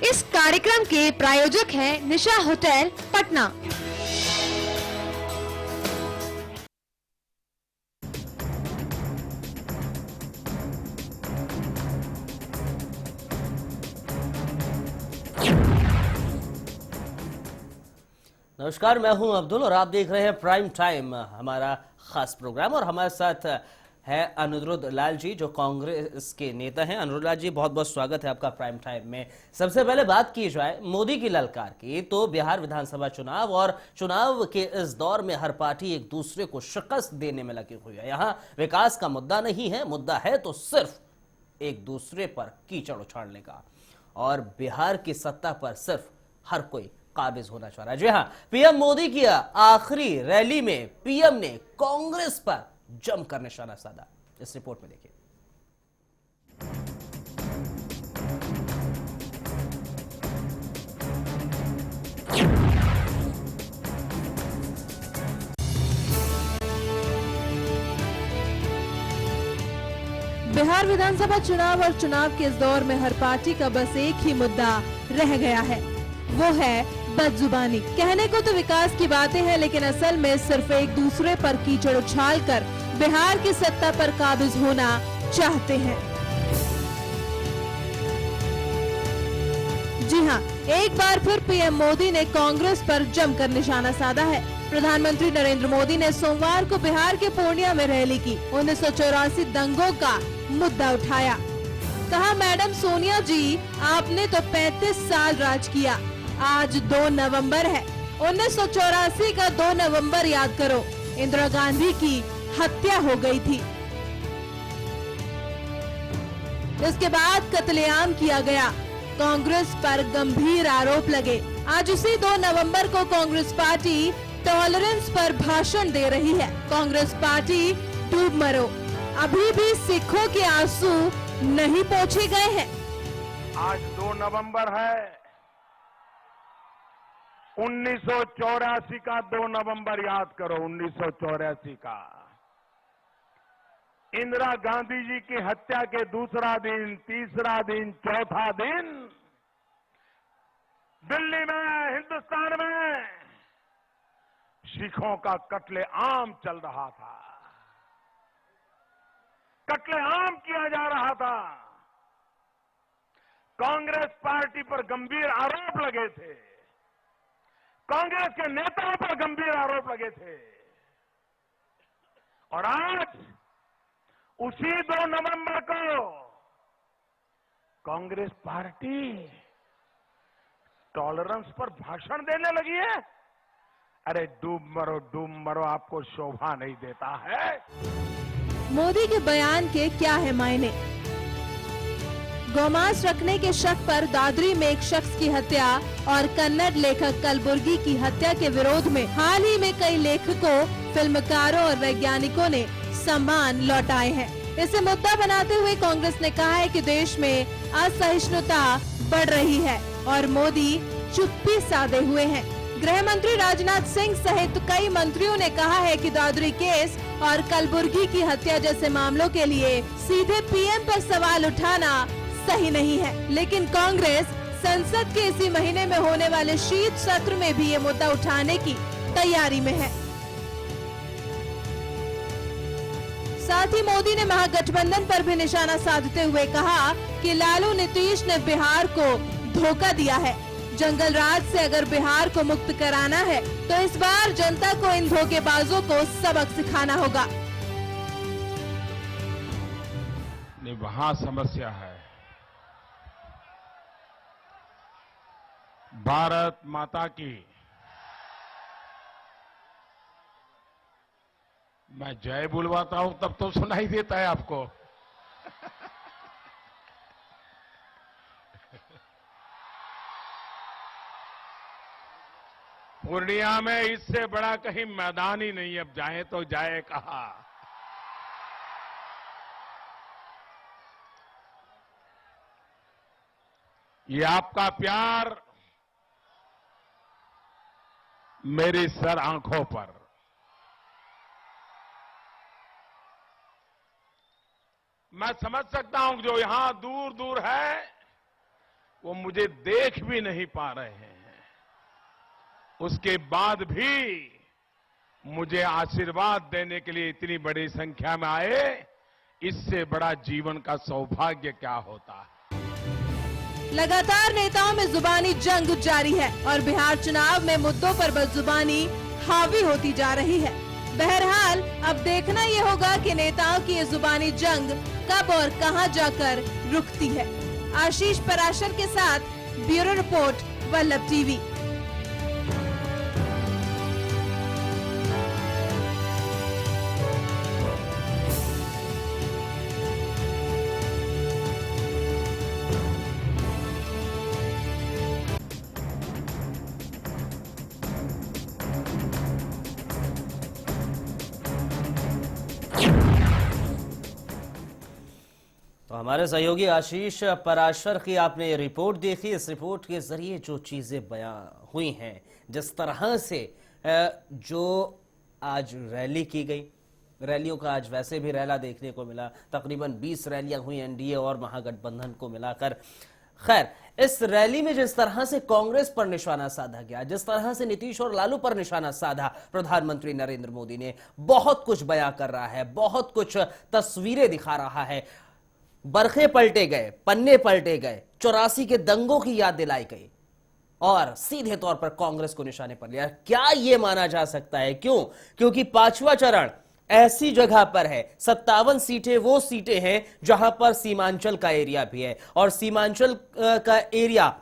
इस कार्यक्रम के प्रायोजक हैं निशा होटल पटना। नमस्कार, मैं हूं अब्दुल और आप देख रहे हैं प्राइम टाइम, हमारा खास प्रोग्राम। और हमारे साथ है अनिरुद्ध लाल जी, जो कांग्रेस के नेता हैं। अनिरुद्ध लाल जी, बहुत बहुत स्वागत है आपका प्राइम टाइम में। सबसे पहले बात की जाए मोदी की ललकार की, तो बिहार विधानसभा चुनाव और चुनाव के इस दौर में हर पार्टी एक दूसरे को शिकस्त देने में लगी हुई है। यहाँ विकास का मुद्दा नहीं है, मुद्दा है तो सिर्फ एक दूसरे पर कीचड़ उछालने का। और बिहार की सत्ता पर सिर्फ हर कोई काबिज होना चाह रहा है। जी हाँ, पीएम मोदी की आखिरी रैली में पीएम ने कांग्रेस पर जमकर निशाना साधा। इस रिपोर्ट में देखिए। बिहार विधानसभा चुनाव और चुनाव के इस दौर में हर पार्टी का बस एक ही मुद्दा रह गया है, वो है बदजुबानी। कहने को तो विकास की बातें हैं, लेकिन असल में सिर्फ एक दूसरे पर कीचड़ उछालकर बिहार की सत्ता पर काबिज होना चाहते हैं। जी हाँ, एक बार फिर पीएम मोदी ने कांग्रेस पर जमकर निशाना साधा है। प्रधानमंत्री नरेंद्र मोदी ने सोमवार को बिहार के पूर्णिया में रैली की। 1984 दंगों का मुद्दा उठाया। कहा, मैडम सोनिया जी, आपने तो 35 साल राज किया। आज 2 नवंबर है। 1984 का 2 नवंबर याद करो, इंदिरा गांधी की हत्या हो गई थी। इसके बाद कत्लेआम किया गया। कांग्रेस पर गंभीर आरोप लगे। आज उसी 2 नवंबर को कांग्रेस पार्टी टॉलरेंस पर भाषण दे रही है। कांग्रेस पार्टी डूब मरो, अभी भी सिखों के आंसू नहीं पोंछे गए हैं। आज 2 नवंबर है। 1984 का 2 नवंबर याद करो। 1984 का इंदिरा गांधी जी की हत्या के दूसरा दिन, तीसरा दिन, चौथा दिन दिल्ली में, हिंदुस्तान में सिखों का कत्लेआम चल रहा था। कत्लेआम किया जा रहा था। कांग्रेस पार्टी पर गंभीर आरोप लगे थे। कांग्रेस के नेताओं पर गंभीर आरोप लगे थे। और आज उसी 2 नवंबर को कांग्रेस पार्टी टॉलरेंस पर भाषण देने लगी है। अरे डूब मरो, आपको शोभा नहीं देता है। मोदी के बयान के क्या है मायने? गौमांस रखने के शक पर दादरी में एक शख्स की हत्या और कन्नड़ लेखक कलबुर्गी की हत्या के विरोध में हाल ही में कई लेखकों, फिल्मकारों और वैज्ञानिकों ने सम्मान लौटाए हैं। इसे मुद्दा बनाते हुए कांग्रेस ने कहा है कि देश में असहिष्णुता बढ़ रही है और मोदी चुप्पी साधे हुए हैं। गृह मंत्री राजनाथ सिंह सहित कई मंत्रियों ने कहा है कि दादरी केस और कलबुर्गी की हत्या जैसे मामलों के लिए सीधे पीएम पर सवाल उठाना सही नहीं है। लेकिन कांग्रेस संसद के इसी महीने में होने वाले शीत सत्र में भी ये मुद्दा उठाने की तैयारी में है। साथ ही मोदी ने महागठबंधन पर भी निशाना साधते हुए कहा कि लालू नीतीश ने बिहार को धोखा दिया है। जंगल राज से अगर बिहार को मुक्त कराना है तो इस बार जनता को इन धोखेबाजों को सबक सिखाना होगा। वहां समस्या है। भारत माता की मैं जय बुलवाता हूं तब तो सुनाई देता है आपको। पूर्णिया में इससे बड़ा कहीं मैदान ही नहीं। अब जाए तो जाए कहा। ये आपका प्यार मेरी सर आंखों पर। मैं समझ सकता हूं जो यहां दूर दूर है वो मुझे देख भी नहीं पा रहे हैं। उसके बाद भी मुझे आशीर्वाद देने के लिए इतनी बड़ी संख्या में आए, इससे बड़ा जीवन का सौभाग्य क्या होता है। लगातार नेताओं में जुबानी जंग जारी है और बिहार चुनाव में मुद्दों पर बदजुबानी हावी होती जा रही है। बहरहाल अब देखना ये होगा कि नेताओं की ये जुबानी जंग कब और कहां जाकर रुकती है। आशीष पराशर के साथ ब्यूरो रिपोर्ट, वल्लभ टीवी। तो हमारे सहयोगी आशीष पराशर की आपने ये रिपोर्ट देखी। इस रिपोर्ट के जरिए जो चीजें बयां हुई हैं, जिस तरह से जो आज रैली की गई, रैलियों का आज वैसे भी रैला देखने को मिला, तकरीबन 20 रैलियां हुई एनडीए और महागठबंधन को मिलाकर। खैर, इस रैली में जिस तरह से कांग्रेस पर निशाना साधा गया, जिस तरह से नीतीश और लालू पर निशाना साधा, प्रधानमंत्री नरेंद्र मोदी ने बहुत कुछ बयां कर रहा है, बहुत कुछ तस्वीरें दिखा रहा है। बरखे पलटे गए, पन्ने पलटे गए, 84 के दंगों की याद दिलाई गई और सीधे तौर पर कांग्रेस को निशाने पर लिया। क्या यह माना जा सकता है? क्यों? क्योंकि पांचवा चरण ऐसी जगह पर है, 57 सीटें वो सीटें हैं जहां पर सीमांचल का एरिया भी है, और सीमांचल का एरिया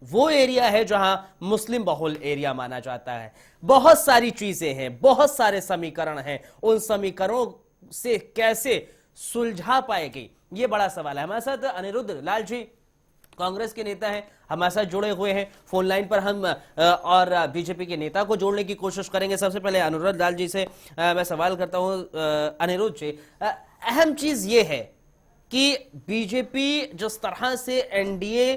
वो एरिया है जहां मुस्लिम बहुल एरिया माना जाता है। बहुत सारी चीजें हैं, बहुत सारे समीकरण हैं, उन समीकरणों से कैसे सुलझा पाएगी, ये बड़ा सवाल है। हमारे साथ अनिरुद्ध लाल जी कांग्रेस के नेता हैं, हमारे साथ जुड़े हुए हैं फोन लाइन पर। हम और बीजेपी के नेता को जोड़ने की कोशिश करेंगे। सबसे पहले अनिरुद्ध लाल जी से मैं सवाल करता हूं। अनिरुद्ध जी, अहम चीज ये है कि बीजेपी जिस तरह से एनडीए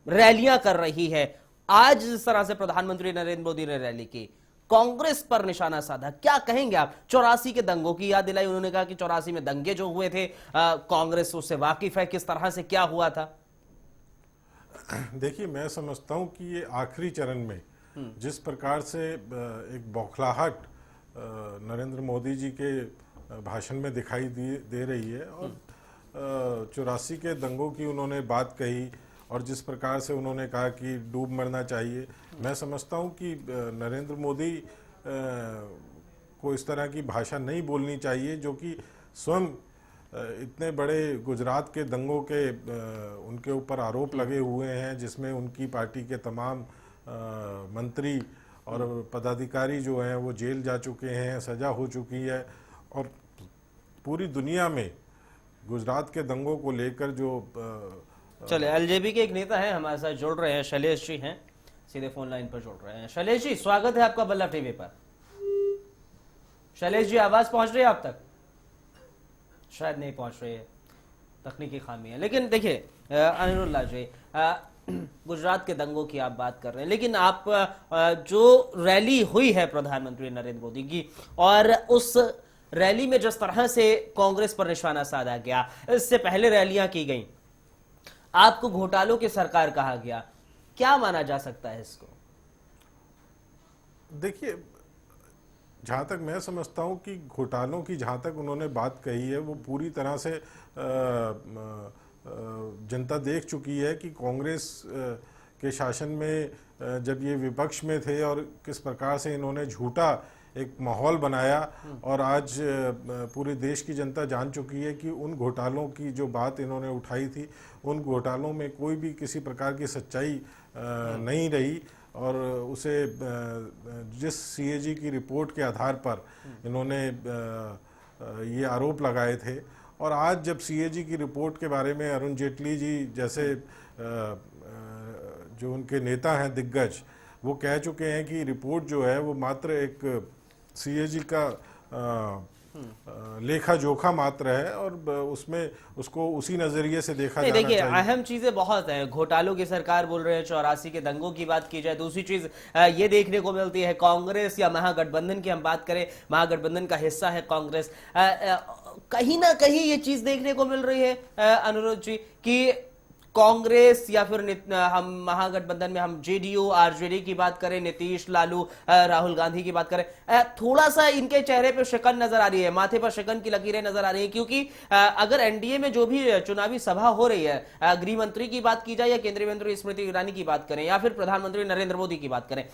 रैलियां कर रही है, आज जिस तरह से प्रधानमंत्री नरेंद्र मोदी ने रैली की, कांग्रेस पर निशाना साधा, क्या कहेंगे आप? 84 के दंगों की याद दिलाई, उन्होंने कहा कि 84 में दंगे जो हुए थे, कांग्रेस उससे वाकिफ है, किस तरह से क्या हुआ था। देखिए, मैं समझता हूं कि ये आखिरी चरण में जिस प्रकार से एक बौखलाहट नरेंद्र मोदी जी के भाषण में दिखाई दे रही है, और 84 के दंगों की उन्होंने बात कही, और जिस प्रकार से उन्होंने कहा कि डूब मरना चाहिए, मैं समझता हूं कि नरेंद्र मोदी को इस तरह की भाषा नहीं बोलनी चाहिए, जो कि स्वयं इतने बड़े गुजरात के दंगों के उनके ऊपर आरोप लगे हुए हैं, जिसमें उनकी पार्टी के तमाम मंत्री और पदाधिकारी जो हैं वो जेल जा चुके हैं, सजा हो चुकी है, और पूरी दुनिया में गुजरात के दंगों को लेकर जो चले, एलजेपी के एक नेता हैं हमारे साथ जुड़ रहे हैं, शैलेश जी हैं, सीधे फोन लाइन पर जुड़ रहे हैं। शैलेश जी, स्वागत है आपका वल्लभ टीवी पर। शैलेश जी, आवाज पहुंच रही है आप तक? शायद नहीं पहुंच रही है, तकनीकी खामी है। लेकिन देखिए अनिरुद्ध लाल जी, गुजरात के दंगों की आप बात कर रहे हैं, लेकिन आप जो रैली हुई है प्रधानमंत्री नरेंद्र मोदी की, और उस रैली में जिस तरह से कांग्रेस पर निशाना साधा गया, इससे पहले रैलियां की गई, आपको घोटालों की सरकार कहा गया, क्या माना जा सकता है इसको? देखिए, जहाँ तक मैं समझता हूँ कि घोटालों की जहाँ तक उन्होंने बात कही है, वो पूरी तरह से जनता देख चुकी है कि कांग्रेस के शासन में जब ये विपक्ष में थे और किस प्रकार से इन्होंने झूठा एक माहौल बनाया, और आज पूरे देश की जनता जान चुकी है कि उन घोटालों की जो बात इन्होंने उठाई थी, उन घोटालों में कोई भी किसी प्रकार की सच्चाई नहीं रही, और उसे जिस सीएजी की रिपोर्ट के आधार पर इन्होंने ये आरोप लगाए थे, और आज जब सीएजी की रिपोर्ट के बारे में अरुण जेटली जी जैसे जो उनके नेता हैं दिग्गज, वो कह चुके हैं कि रिपोर्ट जो है वो मात्र एक सीएजी का लेखा जोखा मात्र है, और उसमें उसको उसी नजरिए से देखा जाना चाहिए। देखिए, अहम चीजें बहुत है, घोटालों की सरकार बोल रहे हैं, 84 के दंगों की बात की जाए। दूसरी चीज ये देखने को मिलती है, कांग्रेस या महागठबंधन की हम बात करें, महागठबंधन का हिस्सा है कांग्रेस, कहीं ना कहीं ये चीज देखने को मिल रही है अनिरुद्ध जी कि कांग्रेस या फिर हम महागठबंधन में हम जेडीयू आरजेडी की बात करें, नीतीश, लालू, राहुल गांधी की बात करें, थोड़ा सा इनके चेहरे पे शिकन नजर आ रही है, माथे पर शिकन की लकीरें नजर आ रही है, क्योंकि अगर एनडीए में जो भी चुनावी सभा हो रही है, गृह मंत्री की बात की जाए या केंद्रीय मंत्री स्मृति ईरानी की बात करें या फिर प्रधानमंत्री नरेंद्र मोदी की बात करें,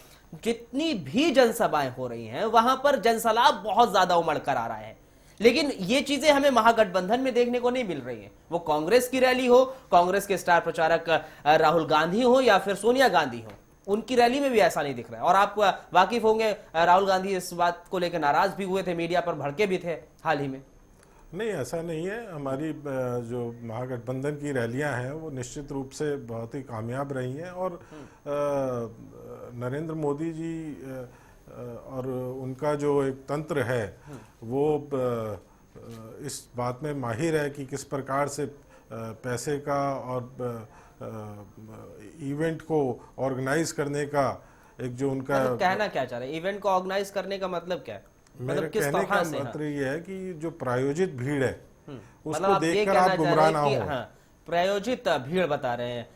जितनी भी जनसभाएं हो रही हैं वहां पर जनसलाब बहुत ज्यादा उमड़ कर आ रहा है। लेकिन ये चीजें हमें महागठबंधन में देखने को नहीं मिल रही है। वो कांग्रेस की रैली हो, कांग्रेस के स्टार प्रचारक राहुल गांधी हो या फिर सोनिया गांधी हो, उनकी रैली में भी ऐसा नहीं दिख रहा है। और आप वाकिफ होंगे, राहुल गांधी इस बात को लेकर नाराज भी हुए थे, मीडिया पर भड़के भी थे हाल ही में। नहीं, ऐसा नहीं है। हमारी जो महागठबंधन की रैलियां हैं वो निश्चित रूप से बहुत ही कामयाब रही हैं और नरेंद्र मोदी जी और उनका जो एक तंत्र है वो इस बात में माहिर है कि किस प्रकार से पैसे का और इवेंट को ऑर्गेनाइज करने का एक जो उनका मतलब कहना क्या चाह रहे हैं, इवेंट को ऑर्गेनाइज करने का मतलब क्या है? मेरे कहने का मतलब ये है कि जो प्रायोजित भीड़ है उसको मतलब देखकर आप गुमराह ना हो। हाँ, प्रायोजित भीड़ बता रहे हैं,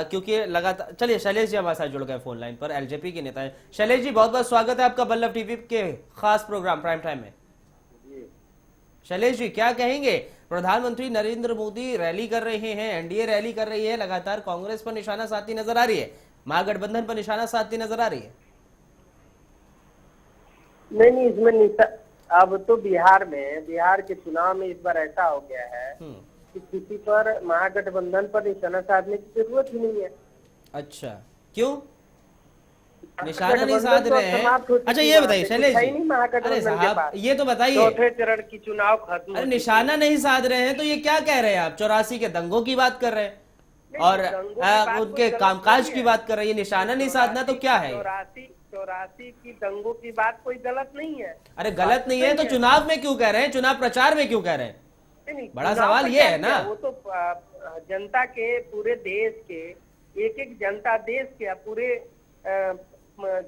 क्योंकि लगातार। चलिए, शैलेश जी हमारे साथ जुड़ गए फोन लाइन पर, एलजेपी के नेता है। शैलेश जी, बहुत बहुत स्वागत है आपका बल्लभ टीवी के खास प्रोग्राम प्राइम टाइम में। शैलेश जी, क्या कहेंगे? प्रधानमंत्री नरेंद्र मोदी रैली कर रहे हैं, एनडीए रैली कर रही है, लगातार कांग्रेस पर निशाना साधती नजर आ रही है, महागठबंधन पर निशाना साधती नजर आ रही है। नहीं, इसमें अब तो बिहार के चुनाव में इस बार ऐसा हो गया है कि किसी पर महागठबंधन पर निशाना साधने की जरूरत ही नहीं है। अच्छा, क्यों निशाना नहीं साध रहे हैं? अच्छा, ये बताइए शैलेश जी, अरे साहब ये तो बताइए, चौथे चरण की चुनाव खत्म। अरे निशाना नहीं साध रहे हैं तो ये क्या कह रहे हैं आप? 84 के दंगों की बात कर रहे हैं और उनके कामकाज की बात कर रहे हैं, ये निशाना नहीं साधना तो क्या है? 84 की दंगों की बात कोई गलत नहीं है। अरे गलत नहीं है तो चुनाव में क्यों कह रहे हैं, चुनाव प्रचार में क्यों कह रहे हैं? बड़ा सवाल ये है ना। वो तो जनता के, पूरे देश के, एक जनता देश के पूरे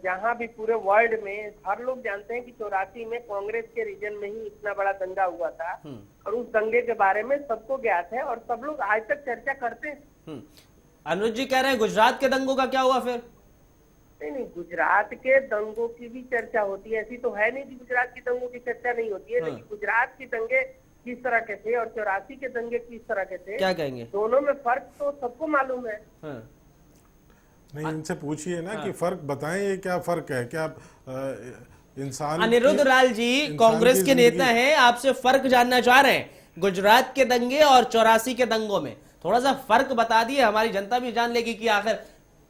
जहाँ भी पूरे वर्ल्ड में हर लोग जानते हैं कि 84 में कांग्रेस के रीजन में ही इतना बड़ा दंगा हुआ था और उस दंगे के बारे में सबको ज्ञात है और सब लोग आज तक चर्चा करते हैं। अनुज जी कह रहे हैं गुजरात के दंगों का क्या हुआ फिर? नहीं, गुजरात के दंगों की भी चर्चा होती है, ऐसी तो है नहीं कि गुजरात की दंगों की चर्चा नहीं होती है। लेकिन गुजरात के दंगे किस तरह के थे और 84 के दंगे किस तरह के थे, क्या कहेंगे? दोनों में फर्क तो सबको मालूम है। नहीं, इनसे पूछिए ना कि फर्क बताएं, ये क्या फर्क है? क्या इंसान अनिरुद्ध लाल जी कांग्रेस के नेता हैं, आपसे फर्क जानना चाह रहे हैं गुजरात के दंगे और 84 के दंगों में। थोड़ा सा फर्क बता दिए, हमारी जनता भी जान लेगी कि आखिर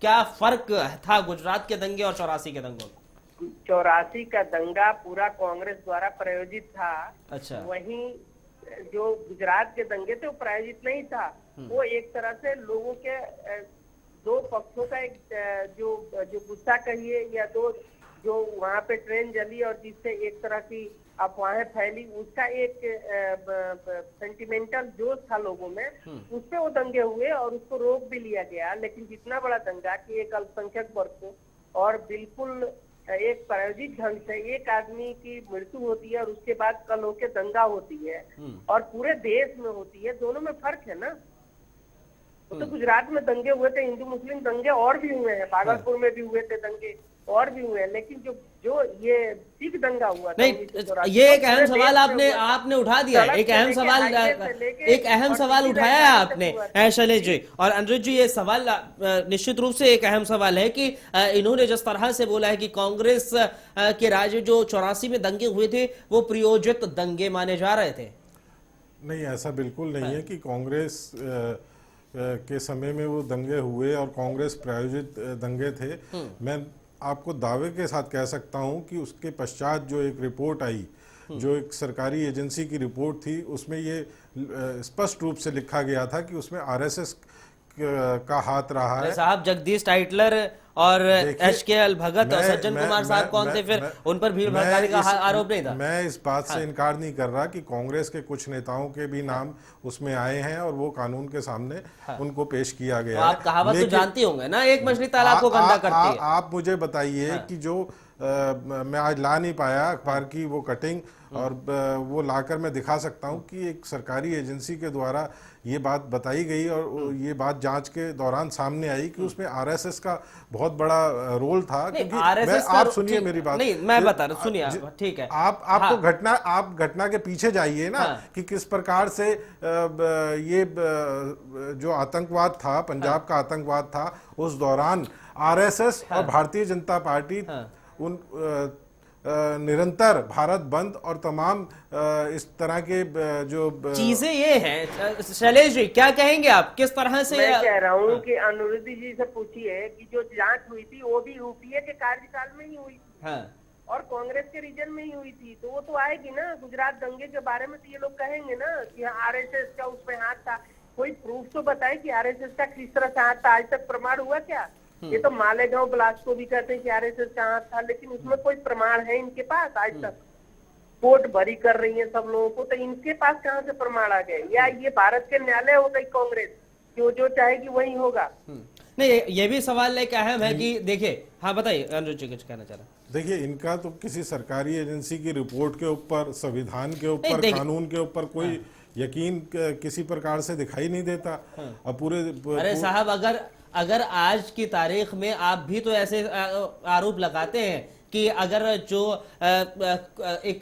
क्या फर्क था गुजरात के दंगे और 84 के दंगों में। 84 का दंगा पूरा कांग्रेस द्वारा प्रायोजित था। अच्छा, वहीं जो गुजरात के दंगे थे वो प्रायोजित नहीं था। वो एक तरह से लोगों के दो पक्षों का एक जो गुस्सा कहिए या दो जो वहां पे ट्रेन जली और जिससे एक तरह की अफवाहें फैली, उसका एक सेंटिमेंटल जोश था लोगों में, उससे वो दंगे हुए और उसको रोक भी लिया गया। लेकिन जितना बड़ा दंगा कि एक अल्पसंख्यक वर्ग को और बिल्कुल एक प्रायोजित ढंग से एक आदमी की मृत्यु होती है और उसके बाद कल होके दंगा होती है और पूरे देश में होती है, दोनों में फर्क है ना। तो गुजरात में दंगे हुए थे, हिंदू मुस्लिम दंगे और भी हुए हैं, भागलपुर में भी हुए थे दंगे और भी हुए हैं, लेकिन जो ये सिख दंगा हुआ था, नहीं, ये एक अहम सवाल आपने उठा दिया है। एक अहम सवाल उठाया है आपने शैलेश जी और अनुज जी। ये सवाल निश्चित रूप से एक अहम सवाल है कि इन्होंने जिस तरह से बोला है कि कांग्रेस के राज्य जो 84 में दंगे हुए थे वो प्रियोजित दंगे माने जा रहे थे। नहीं, ऐसा बिल्कुल नहीं है कि कांग्रेस के समय में वो दंगे हुए और कांग्रेस प्रायोजित दंगे थे। मैं आपको दावे के साथ कह सकता हूं कि उसके पश्चात जो एक रिपोर्ट आई, जो एक सरकारी एजेंसी की रिपोर्ट थी, उसमें ये स्पष्ट रूप से लिखा गया था कि उसमें आरएसएस का हाथ रहा है। साहब, जगदीश टाइटलर और एचकेएल भगत और सज्जन कुमार साहब कौन थे फिर? उन पर भीड़ भड़काने का आरोप नहीं था। मैं इस बात से इनकार नहीं कर रहा कि कांग्रेस के कुछ नेताओं के भी नाम उसमें आए हैं और वो कानून के सामने उनको पेश किया गया है। आप कहावत तो जानती होंगे ना, एक मछली तालाब को गंदा करती है। आप मुझे बताइए कि जो मैं आज ला नहीं पाया अखबार की वो कटिंग और वो लाकर मैं दिखा सकता हूं कि एक सरकारी एजेंसी के द्वारा ये बात बताई गई और ये बात जांच के दौरान सामने आई कि उसमें आरएसएस का बहुत बड़ा रोल था। क्योंकि आप सुनिए मेरी बात, नहीं मैं बता रहा, सुनिए ठीक है, आपको आप घटना के पीछे जाइए ना, कि किस प्रकार से ये जो आतंकवाद था, पंजाब का आतंकवाद था, उस दौरान आरएसएस और भारतीय जनता पार्टी उन निरंतर भारत बंद और तमाम इस तरह के जो चीजें ये हैं। शैलेश जी क्या कहेंगे आप, किस तरह से? मैं कह रहा हूँ कि अनुरुद्ध जी से पूछिए कि जो जांच हुई थी वो भी यूपीए के कार्यकाल में ही हुई थी और कांग्रेस के रीजन में ही हुई थी, तो वो तो आएगी ना। गुजरात दंगे के बारे में तो ये लोग कहेंगे ना कि आरएसएस का उसमें हाथ था। कोई प्रूफ तो बताए कि आरएसएस का किस तरह से हाथ था, आज तक प्रमाण हुआ क्या? ये तो मालेगांव ब्लास्ट को भी कहते हैं कि आरएसएस का हाथ था, लेकिन उसमें कोई प्रमाण है इनके पास? आज तक कोर्ट भरी कर रही है सब लोगों को, तो इनके पास कहाँ से प्रमाण आ गए? या ये भारत के न्यायालय हो गई कांग्रेस, जो चाहेगी वही होगा? नहीं, ये भी सवाल एक अहम है कि देखिए, हाँ बताइए अनुज जी कुछ कहना चाह रहा। देखिए, इनका तो किसी सरकारी एजेंसी की रिपोर्ट के ऊपर, संविधान के ऊपर, कानून के ऊपर कोई यकीन किसी प्रकार से दिखाई नहीं देता। अब अरे साहब, अगर आज की तारीख में आप भी तो ऐसे आरोप लगाते हैं कि अगर जो एक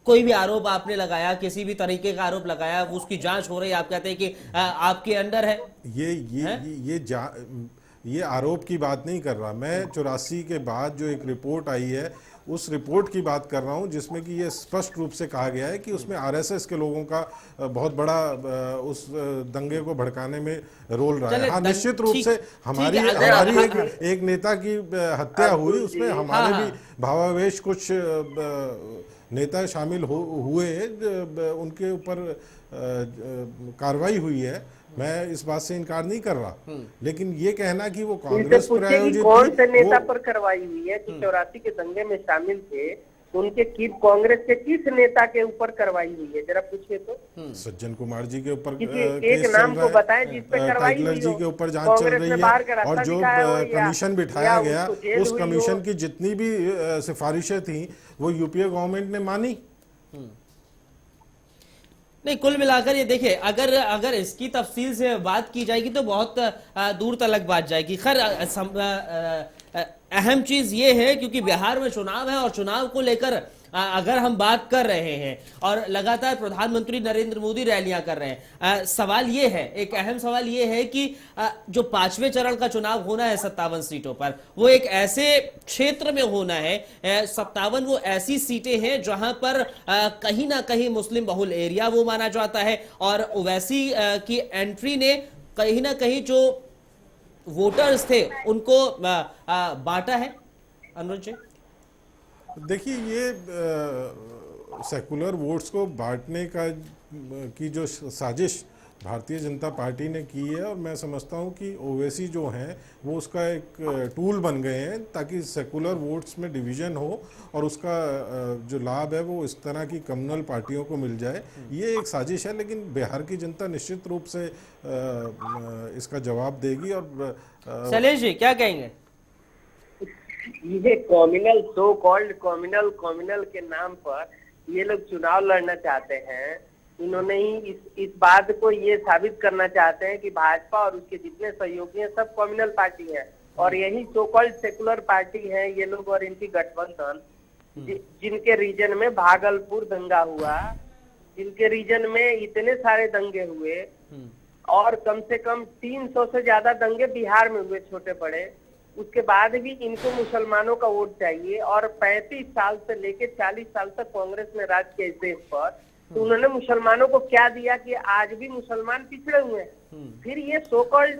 कोई भी आरोप आपने लगाया, किसी भी तरीके का आरोप लगाया, उसकी जांच हो रही है, आप कहते हैं कि आपके अंडर है। ये आरोप की बात नहीं कर रहा मैं। 84 के बाद जो एक रिपोर्ट आई है उस रिपोर्ट की बात कर रहा हूं, जिसमें कि ये स्पष्ट रूप से कहा गया है कि उसमें आरएसएस के लोगों का बहुत बड़ा उस दंगे को भड़काने में रोल रहा है। हाँ, निश्चित रूप से हमारी एक नेता की हत्या हुई, उसमें हमारे भी भावावेश कुछ नेता शामिल हुए, उनके ऊपर कार्रवाई हुई है, मैं इस बात से इनकार नहीं कर रहा। लेकिन ये कहना कि वो कांग्रेस पर आयोजित कौन से नेता पर करवाई हुई है कि 84 के दंगे में शामिल थे, उनके कांग्रेस के किस नेता के ऊपर करवाई हुई है, जरा पूछिए तो। सज्जन कुमार जी के ऊपर एक नाम को बताएं जिस पे करवाई हुई जी के ऊपर जांच चल रही है, और जो कमीशन बिठाया गया उस कमीशन की जितनी भी सिफारिशें थी वो यूपीए गवर्नमेंट ने मानी। नहीं, कुल मिलाकर ये देखिए, अगर इसकी तफसील से बात की जाएगी तो बहुत दूर तलक बात जाएगी। खैर, अहम चीज ये है क्योंकि बिहार में चुनाव है और चुनाव को लेकर अगर हम बात कर रहे हैं और लगातार प्रधानमंत्री नरेंद्र मोदी रैलियां कर रहे हैं, सवाल ये है, एक अहम सवाल ये है कि जो 5वें चरण का चुनाव होना है 57 सीटों पर, वो एक ऐसे क्षेत्र में होना है, 57 वो ऐसी सीटें हैं जहां पर कहीं ना कहीं मुस्लिम बहुल एरिया वो माना जाता है, और वैसी की एंट्री ने कहीं ना कहीं जो वोटर्स थे उनको बांटा है। अनुज जी देखिए, ये सेकुलर वोट्स को बांटने की जो साजिश भारतीय जनता पार्टी ने की है, और मैं समझता हूं कि ओवैसी जो हैं वो उसका एक टूल बन गए हैं ताकि सेकुलर वोट्स में डिवीजन हो और उसका जो लाभ है वो इस तरह की कम्युनल पार्टियों को मिल जाए। ये एक साजिश है, लेकिन बिहार की जनता निश्चित रूप से इसका जवाब देगी। और शैलेश जी क्या कहेंगे? ये कॉम्युनल, सो कॉल्ड कॉम्युनल के नाम पर ये लोग चुनाव लड़ना चाहते हैं। इन्होंने ही इस बात को ये साबित करना चाहते हैं कि भाजपा और उसके जितने सहयोगी हैं सब कम्युनल पार्टी हैं, और यही सो कॉल्ड सेकुलर पार्टी है ये लोग और इनकी गठबंधन, जिनके रीजन में भागलपुर दंगा हुआ, जिनके रीजन में इतने सारे दंगे हुए, और कम से कम 300 से ज्यादा दंगे बिहार में हुए छोटे बड़े, उसके बाद भी इनको मुसलमानों का वोट चाहिए। और 35 साल से लेके 40 साल तक कांग्रेस ने राज किया इस देश पर, तो उन्होंने मुसलमानों को क्या दिया कि आज भी मुसलमान पिछड़े हुए हैं। फिर ये सो कॉल्ड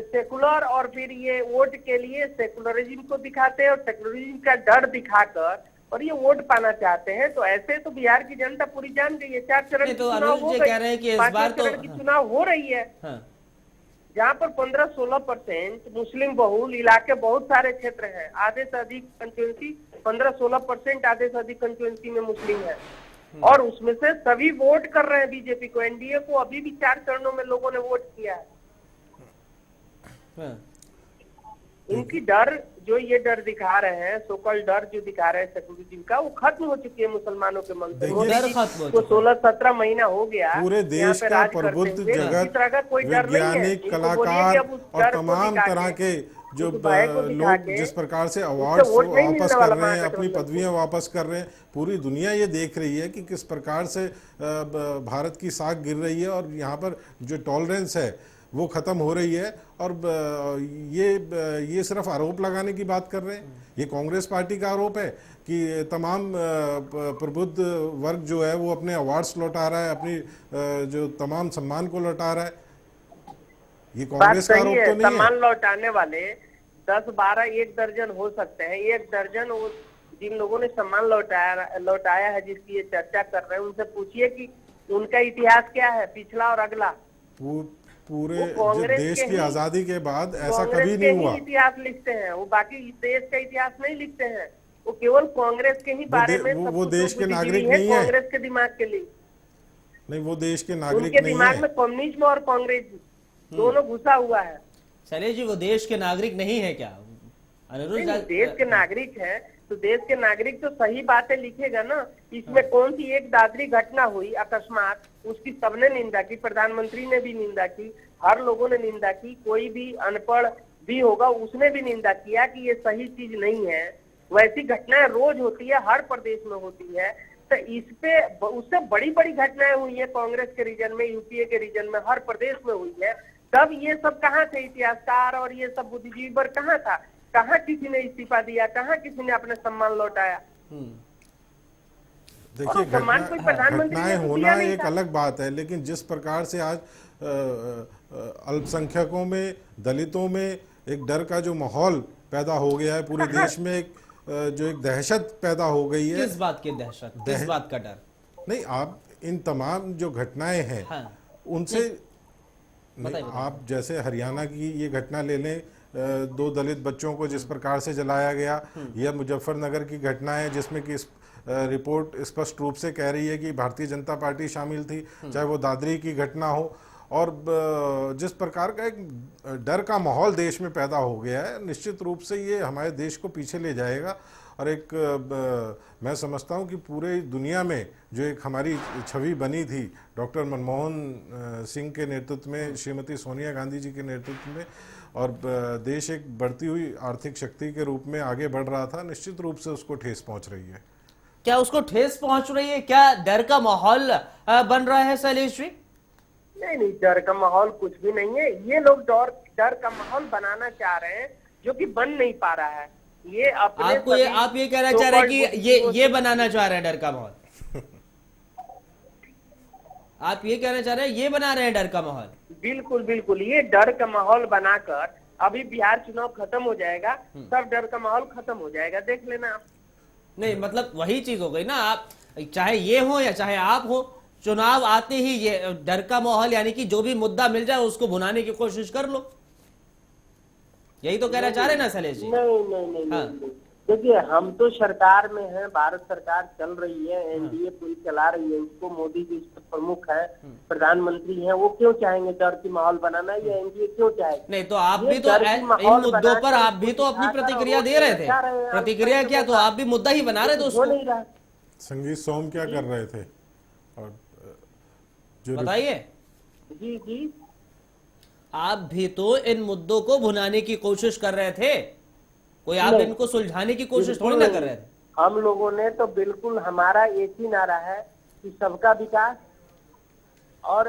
सेकुलर, और फिर ये वोट के लिए सेकुलरिज्म को दिखाते हैं और सेकुलरिज्म का डर दिखाकर और ये वोट पाना चाहते हैं। तो ऐसे तो बिहार की जनता पूरी जान गई है। 4 चरण की चुनाव हो गई, 5वें चरण की चुनाव हो रही है, जहाँ पर 15-16% मुस्लिम बहुल इलाके बहुत सारे क्षेत्र हैं, आधे से अधिक कंस्टिट्यूंसी 15-16% आधे से अधिक कंस्टिट्यूंसी में मुस्लिम है, और उसमें से सभी वोट कर रहे हैं बीजेपी को, एनडीए को। अभी भी 4 चरणों में लोगों ने वोट किया है। इनकी डर जो ये डर दिखा रहे हैं, सोकल डर जो दिखा रहे हैं सेक्युलरिज्म का, वो खत्म हो चुकी है मुसलमानों के मन से। देखिए, मोदी डर जी खत्म हो को चुका है। 16-17 महीना हो गया पूरे यहाँ देश पे का राज करते प्रबुद्ध हुए, किसी तरह का जगत, कोई डर नहीं है। वैज्ञानिक, इनको बोलिए कलाकार कि अब उस और डर को तमाम दिखा तरह के जो उस भय को दिखा लोग के जिस प्रकार से उससे अवार्ड्स वोट नहीं वापस मिलने कर वाला रहे हैं, अपनी महागठबंधन को। पदवियां वापस कर रहे हैं, पूरी दुनिया ये देख रही है कि किस प्रकार से भारत की साख गिर रही है और यहाँ पर जो टॉलरेंस है वो खत्म हो रही है। और ये सिर्फ आरोप लगाने की बात कर रहे हैं। ये कांग्रेस पार्टी का आरोप है कि तमाम प्रबुद्ध वर्ग जो है वो अपने अवार्ड्स लौटा रहा है, अपनी जो तमाम सम्मान को लौटा रहा है। ये बात कांग्रेस का सही आरोप है। तो नहीं सम्मान है। लौटाने वाले 10-12 1 दर्जन हो सकते हैं। 1 दर्जन वो जिन लोगों ने सम्मान लौटाया है, जिसकी ये चर्चा कर रहे हैं, उनसे पूछिए कि उनका इतिहास क्या है, पिछला और अगला। पूरे वो कांग्रेस देश के की ही- आजादी के बाद ऐसा कांग्रेस कभी के नहीं ही हुआ। इतिहास लिखते हैं वो, बाकी देश का इतिहास नहीं लिखते हैं। वो केवल कांग्रेस के ही बारे में सब वो कुछ देश के बुद्धिजीवी नागरिक है, नहीं है। कांग्रेस के दिमाग के लिए। नहीं, वो देश के नागरिक उनके नहीं दिमाग है। में कम्युनिज्म और कांग्रेस दोनों घुसा हुआ है। शैलेश जी, वो देश के नागरिक नहीं है क्या? अनिरुद्ध नहीं, लाल- देश के नागरिक है तो देश के नागरिक तो सही बातें लिखेगा ना। इसमें कौन सी एक दादरी घटना हुई अकस्मात, उसकी सबने निंदा की, प्रधानमंत्री ने भी निंदा की, हर लोगों ने निंदा की, कोई भी अनपढ़ भी होगा उसने भी निंदा किया कि ये सही चीज नहीं है। वैसी घटनाएं रोज होती है, हर प्रदेश में होती है। तो इस पे उससे बड़ी बड़ी घटनाएं हुई है कांग्रेस के रीजन में, यूपीए के रीजन में, हर प्रदेश में हुई है। तब ये सब कहाँ थे इतिहासकार और ये सब बुद्धिजीवी पर कहाँ था? कहाँ किसी ने इस्तीफा दिया? कहाँ किसी ने अपने सम्मान लौटाया? देखिए, और सम्मान कोई प्रधानमंत्री घटनाएं ने तो होना दिया नहीं एक था। अलग बात है, लेकिन जिस प्रकार से आज अल्पसंख्यकों में, दलितों में एक डर का जो माहौल पैदा हो गया है, पूरे देश में एक जो एक दहशत पैदा हो गई है। किस बात की दहशत, किस बात का डर? नहीं, आप इन तमाम जो घटनाएं हैं हाँ। उनसे नहीं, बताइए। आप जैसे हरियाणा की ये घटना ले लें, 2 दलित बच्चों को जिस प्रकार से जलाया गया, यह मुजफ्फरनगर की घटना है जिसमें कि रिपोर्ट स्पष्ट रूप से कह रही है कि भारतीय जनता पार्टी शामिल थी, चाहे वो दादरी की घटना हो। और जिस प्रकार का एक डर का माहौल देश में पैदा हो गया है, निश्चित रूप से ये हमारे देश को पीछे ले जाएगा। और एक मैं समझता हूँ कि पूरे दुनिया में जो एक हमारी छवि बनी थी डॉक्टर मनमोहन सिंह के नेतृत्व में, श्रीमती सोनिया गांधी जी के नेतृत्व में, और देश एक बढ़ती हुई आर्थिक शक्ति के रूप में आगे बढ़ रहा था, निश्चित रूप से उसको ठेस पहुंच रही है। क्या उसको ठेस पहुंच रही है? क्या डर का माहौल बन रहा है शैलेश जी? नहीं, डर का माहौल कुछ भी नहीं है। ये लोग डर का माहौल बनाना चाह रहे हैं जो कि बन नहीं पा रहा है। ये अपने आप ये कहना चाह रहे हैं कि ये बनाना चाह रहे हैं डर का माहौल? आप ये कहना चाह रहे हैं ये बना रहे हैं डर का माहौल? बिल्कुल बिल्कुल, ये डर का माहौल बनाकर अभी बिहार चुनाव खत्म हो जाएगा, सब डर का माहौल खत्म हो जाएगा, देख लेना आप। नहीं, मतलब वही चीज हो गई ना। आप चाहे ये हो या चाहे आप हो, चुनाव आते ही ये डर का माहौल, यानी कि जो भी मुद्दा मिल जाए उसको भुनाने की कोशिश कर लो, यही तो कहना चाह रहे हैं ना शैलेश जी? नहीं, हाँ। देखिए, हम तो सरकार में हैं, भारत सरकार चल रही है, एनडीए पूरी चला रही है, उसको मोदी जी प्रमुख है, प्रधानमंत्री हैं, वो क्यों चाहेंगे डर की माहौल बनाना? ये एनडीए क्यों चाहेगी? नहीं तो आप ये भी तो डर की इन माहौल मुद्दों बनाकर पर आप भी तो अपनी दिखाकर प्रतिक्रिया और दे रहे थे। बचा रहे हैं। प्रतिक्रिया क्या, तो आप भी मुद्दा ही बना रहे थे हो उसको। नहीं रहा। संगीत सोम क्या कर रहे थे? और जो बताइए, जी जी, आप भी तो इन मुद्दों को भुनाने की कोशिश कर रहे थे, कोई आप नहीं। इनको सुलझाने की कोशिश बिल्कुल थोड़ी ना नहीं। कर रहे थे। हम लोगों ने तो बिल्कुल, हमारा एक ही नारा है कि सबका विकास, और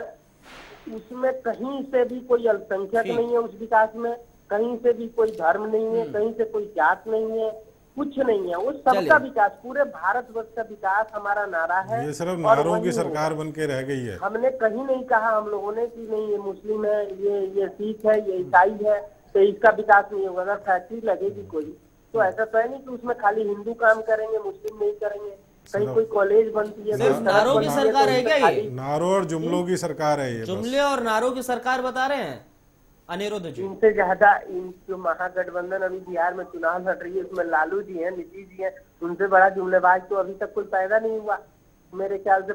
उसमें कहीं से भी कोई अल्पसंख्यक ठीक। नहीं है उस विकास में, कहीं से भी कोई धर्म नहीं है, कहीं से कोई जात नहीं है, कुछ नहीं है। वो सबका चलिए। विकास, पूरे भारतवर्ष का विकास हमारा नारा है। ये सिर्फ और नारों वही की सरकार होगा। बन के रह गई है। हमने कहीं नहीं कहा हम लोगों ने कि नहीं ये मुस्लिम है, ये सिख है, ये ईसाई है, तो इसका विकास नहीं होगा। अगर फैक्ट्री लगेगी कोई, तो ऐसा तो है नहीं कि उसमें खाली हिंदू काम करेंगे, मुस्लिम नहीं करेंगे। कहीं कोई कॉलेज बनती है, सिर्फ कोई सड़क नारों की बनती है, सरकार तो है उसमें क्या ये? खाली नारों और जुमलों की सरकार है ये बस। जुमले और नारों की सरकार बता रहे हैं अनिरुद्ध जी? इनसे ज्यादा इन जो महागठबंधन अभी बिहार में चुनाव लड़ रही है, उसमें लालू जी हैं, नीतीश जी हैं, उनसे बड़ा जुमलेबाज तो अभी तक कोई पैदा नहीं हुआ। मेरे ख्याल से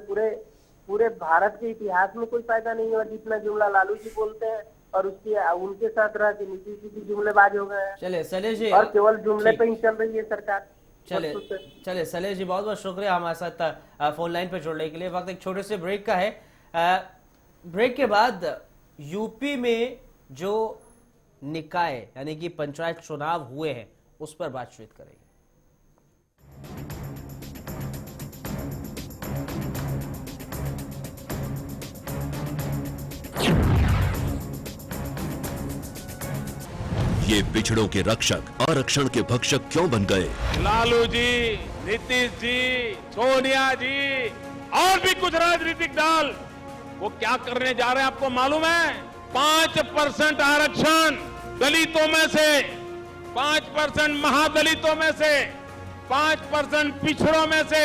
पूरे भारत के इतिहास में कोई पैदा नहीं हुआ जितना जुमला लालू जी बोलते हैं। और उनके साथ रह के नीतीश जी भी जुमलेबाज हो गए हैं चलिए शैलेश जी, और केवल जुमले पे ही चल रही है सरकार। चलिए शैलेश जी, बहुत बहुत शुक्रिया हमारे साथ फोन लाइन पे जुड़ने के लिए। वक्त एक छोटे से ब्रेक का है। ब्रेक के बाद यूपी में जो निकाय यानी कि पंचायत चुनाव हुए हैं उस पर बातचीत करेंगे। ये पिछड़ों के रक्षक आरक्षण के भक्षक क्यों बन गए? लालू जी, नीतीश जी, सोनिया जी और भी कुछ राजनीतिक दल वो क्या करने जा रहे हैं आपको मालूम है? 5% आरक्षण दलितों में से, 5% महादलितों में से, 5% पिछड़ों में से,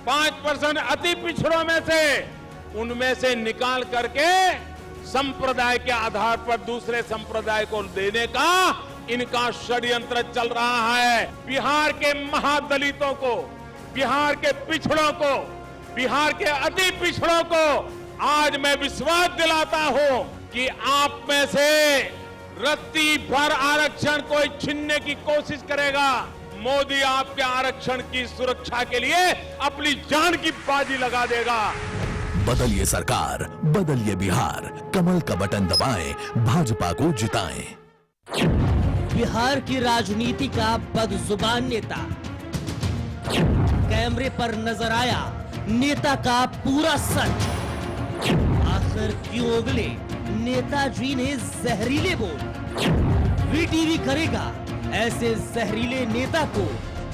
5% अति पिछड़ों में से, उनमें से निकाल करके संप्रदाय के आधार पर दूसरे संप्रदाय को देने का इनका षड्यंत्र चल रहा है। बिहार के महादलितों को, बिहार के पिछड़ों को, बिहार के अति पिछड़ों को आज मैं विश्वास दिलाता हूं कि आप में से रत्ती भर आरक्षण कोई छीनने की कोशिश करेगा, मोदी आपके आरक्षण की सुरक्षा के लिए अपनी जान की बाजी लगा देगा। बदलिए सरकार, बदलिए बिहार, कमल का बटन दबाएं, भाजपा को जिताएं। बिहार की राजनीति का बदजुबान नेता, कैमरे पर नजर आया नेता का पूरा सच। आखिर क्यों उगले नेताजी ने जहरीले बोल? वीटीवी करेगा ऐसे जहरीले नेता को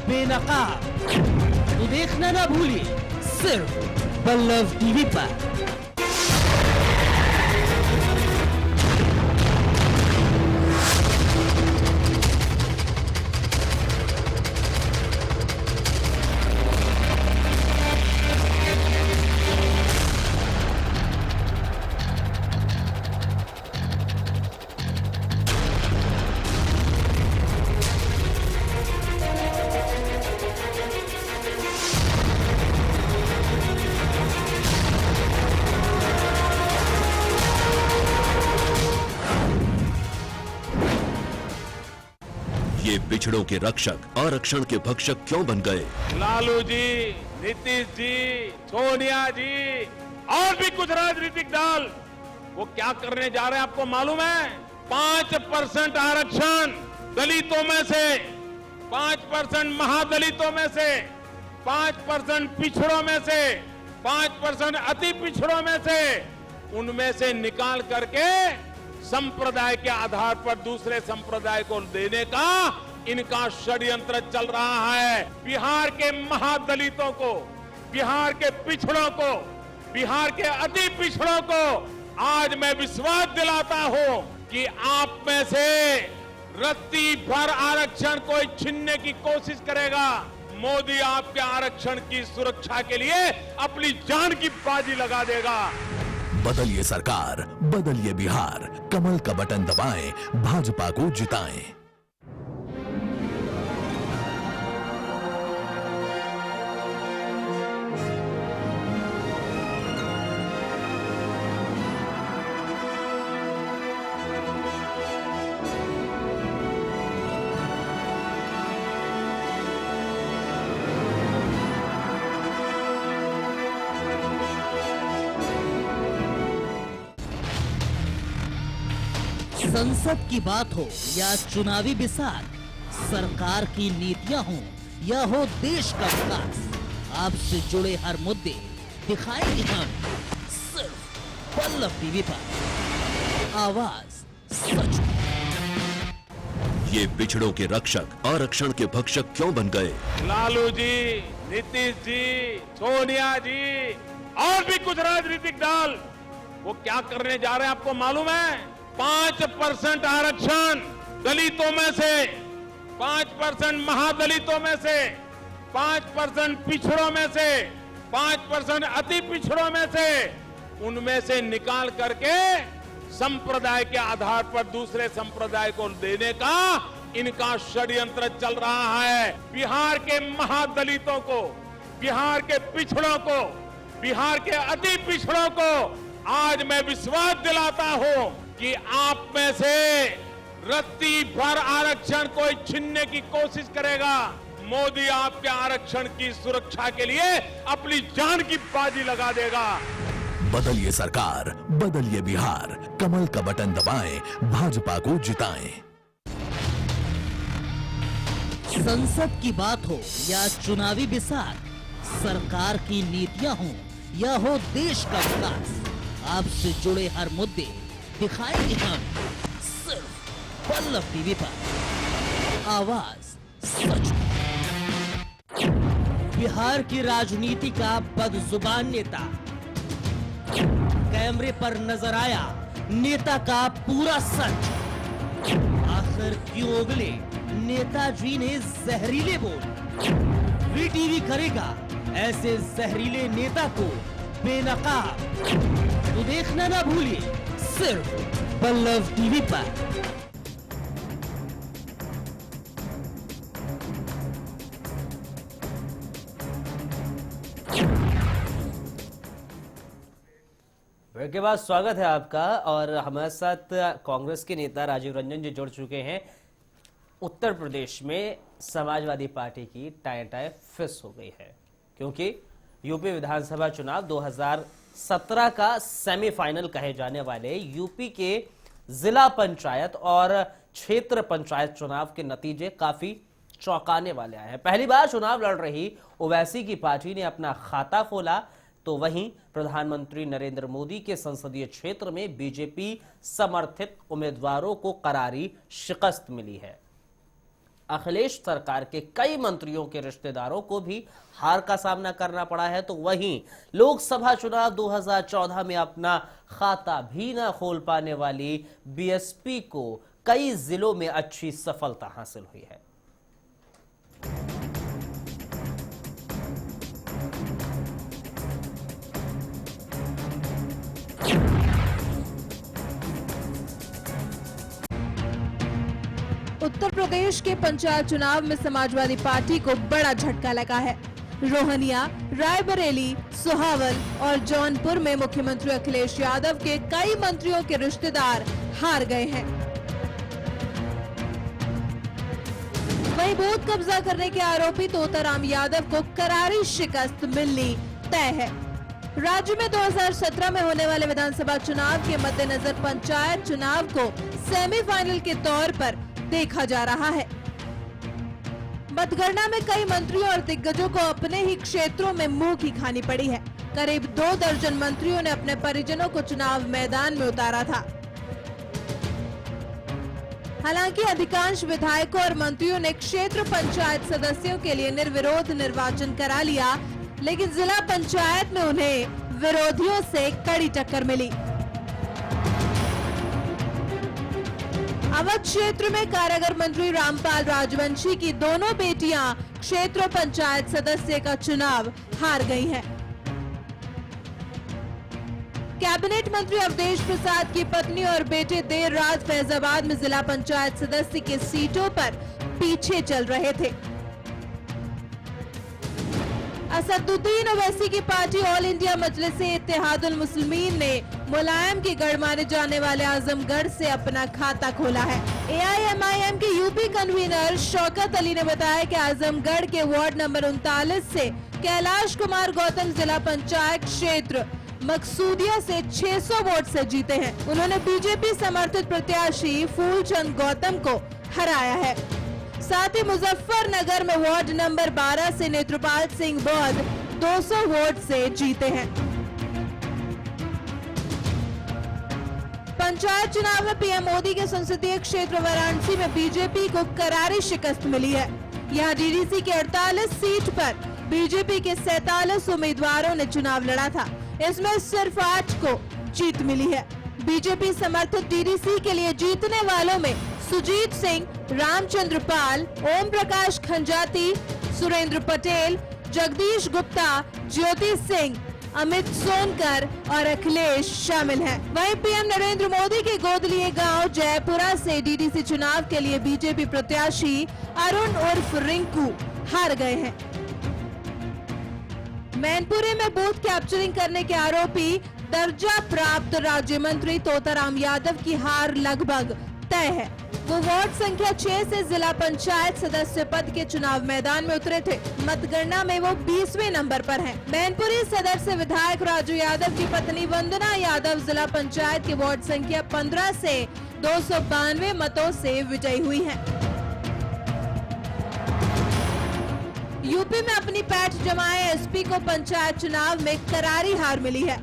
बेनकाब। तो देखना ना भूलिए सिर्फ पल्लव टीवी पर। ये पिछड़ों के रक्षक आरक्षण के भक्षक क्यों बन गए? लालू जी, नीतीश जी, सोनिया जी और भी कुछ राजनीतिक दल वो क्या करने जा रहे हैं आपको मालूम है? 5% आरक्षण दलितों में से, 5% महादलितों में से, 5% पिछड़ों में से, 5% अति पिछड़ों में से, उनमें से निकाल करके संप्रदाय के आधार पर दूसरे संप्रदाय को देने का इनका षड्यंत्र चल रहा है। बिहार के महादलितों को, बिहार के पिछड़ों को, बिहार के अति पिछड़ों को आज मैं विश्वास दिलाता हूं कि आप में से रत्ती भर आरक्षण कोई छीनने की कोशिश करेगा, मोदी आपके आरक्षण की सुरक्षा के लिए अपनी जान की बाजी लगा देगा। बदलिए सरकार, बदलिए बिहार, कमल का बटन दबाएं, भाजपा को जिताएं। संसद की बात हो या चुनावी बिसात, सरकार की नीतियां हो या हो देश का विकास, आपसे जुड़े हर मुद्दे दिखाएंगे हम सिर्फ पल्लव टीवी पर। आवाज सच। ये पिछड़ों के रक्षक आरक्षण के भक्षक क्यों बन गए? लालू जी, नीतीश जी, सोनिया जी और भी कुछ राजनीतिक दल वो क्या करने जा रहे हैं आपको मालूम है? 5% आरक्षण दलितों में से, 5% महादलितों में से, 5% पिछड़ों में से, 5% अति पिछड़ों में से, उनमें से निकाल करके संप्रदाय के आधार पर दूसरे संप्रदाय को देने का इनका षड्यंत्र चल रहा है। बिहार के महादलितों को, बिहार के पिछड़ों को, बिहार के अति पिछड़ों को आज मैं विश्वास दिलाता हूं कि आप में से रत्ती भर आरक्षण कोई छीनने की कोशिश करेगा, मोदी आपके आरक्षण की सुरक्षा के लिए अपनी जान की बाजी लगा देगा। बदलिए सरकार, बदलिए बिहार, कमल का बटन दबाएं, भाजपा को जिताएं। संसद की बात हो या चुनावी बिसात, सरकार की नीतियां हो या हो देश का विकास, आपसे जुड़े हर मुद्दे दिखाएंगे हम सिर्फ पल्लव टीवी पर। आवाज सच। बिहार की राजनीति का बदजुबान नेता, कैमरे पर नजर आया नेता का पूरा सच। आखिर क्यों उगले नेताजी ने जहरीले बोल? वीटीवी करेगा ऐसे जहरीले नेता को बेनकाब। तो देखना ना भूलिए सिर्फ पल्लव टीवी पर। ब्रेक के बाद स्वागत है आपका। और हमारे साथ कांग्रेस के नेता राजीव रंजन जी जुड़ चुके हैं। उत्तर प्रदेश में समाजवादी पार्टी की टाई फिस हो गई है, क्योंकि यूपी विधानसभा चुनाव 2017 का सेमीफाइनल कहे जाने वाले यूपी के जिला पंचायत और क्षेत्र पंचायत चुनाव के नतीजे काफी चौंकाने वाले आए हैं। पहली बार चुनाव लड़ रही ओवैसी की पार्टी ने अपना खाता खोला, तो वहीं प्रधानमंत्री नरेंद्र मोदी के संसदीय क्षेत्र में बीजेपी समर्थित उम्मीदवारों को करारी शिकस्त मिली है। अखिलेश सरकार के कई मंत्रियों के रिश्तेदारों को भी हार का सामना करना पड़ा है, तो वहीं लोकसभा चुनाव 2014 में अपना खाता भी न खोल पाने वाली बीएसपी को कई जिलों में अच्छी सफलता हासिल हुई है। उत्तर प्रदेश के पंचायत चुनाव में समाजवादी पार्टी को बड़ा झटका लगा है। रोहनिया, रायबरेली, सोहावल और जौनपुर में मुख्यमंत्री अखिलेश यादव के कई मंत्रियों के रिश्तेदार हार गए हैं। वहीं बूथ कब्जा करने के आरोपी तोताराम यादव को करारी शिकस्त मिलनी तय है। राज्य में 2017 में होने वाले विधानसभा चुनाव के मद्देनजर पंचायत चुनाव को सेमीफाइनल के तौर पर देखा जा रहा है। मतगणना में कई मंत्रियों और दिग्गजों को अपने ही क्षेत्रों में मुंह की खानी पड़ी है। करीब 2 दर्जन मंत्रियों ने अपने परिजनों को चुनाव मैदान में उतारा था। हालांकि अधिकांश विधायकों और मंत्रियों ने क्षेत्र पंचायत सदस्यों के लिए निर्विरोध निर्वाचन करा लिया, लेकिन जिला पंचायत में उन्हें विरोधियों से कड़ी टक्कर मिली। अवध क्षेत्र में कारागार मंत्री रामपाल राजवंशी की दोनों बेटियां क्षेत्र पंचायत सदस्य का चुनाव हार गई हैं। कैबिनेट मंत्री अवधेश प्रसाद की पत्नी और बेटे देर रात फैजाबाद में जिला पंचायत सदस्य की सीटों पर पीछे चल रहे थे। असदुद्दीन ओवैसी की पार्टी ऑल इंडिया मजलिस-ए-इत्तेहादुल मुस्लिमीन ने मुलायम के गढ़ माने जाने वाले आजमगढ़ से अपना खाता खोला है। एआईएमआईएम के यूपी कन्वीनर शौकत अली ने बताया कि आजमगढ़ के वार्ड नंबर 39 से कैलाश कुमार गौतम जिला पंचायत क्षेत्र मकसूदिया से 600 वोट से जीते हैं। उन्होंने बीजेपी समर्थित प्रत्याशी फूलचंद गौतम को हराया है। साथ ही मुजफ्फरनगर में वार्ड नंबर 12 से नेत्रपाल सिंह बौद्ध 200 वोट से जीते हैं। पंचायत चुनाव में पीएम मोदी के संसदीय क्षेत्र वाराणसी में बीजेपी को करारी शिकस्त मिली है। यहां डीडीसी के 48 सीट पर बीजेपी के 47 उम्मीदवारों ने चुनाव लड़ा था। इसमें सिर्फ 8 को जीत मिली है। बीजेपी समर्थित डीडीसी के लिए जीतने वालों में सुजीत सिंह, रामचंद्र पाल, ओम प्रकाश खंजाती, सुरेंद्र पटेल, जगदीश गुप्ता, ज्योति सिंह, अमित सोनकर और अखिलेश शामिल हैं। वहीं पीएम नरेंद्र मोदी के गोद लिए गांव जयपुरा से डीडीसी चुनाव के लिए बीजेपी प्रत्याशी अरुण उर्फ रिंकू हार गए हैं। मैनपुरी में बूथ कैप्चरिंग करने के आरोपी दर्जा प्राप्त राज्य मंत्री तोताराम यादव की हार लगभग तय है। वो वार्ड संख्या 6 से जिला पंचायत सदस्य पद के चुनाव मैदान में उतरे थे। मतगणना में वो 20वें नंबर पर हैं। मैनपुरी सदर से विधायक राजू यादव की पत्नी वंदना यादव जिला पंचायत के वार्ड संख्या 15 से 292 मतों से विजयी हुई हैं। यूपी में अपनी पैठ जमाए एसपी को पंचायत चुनाव में करारी हार मिली है।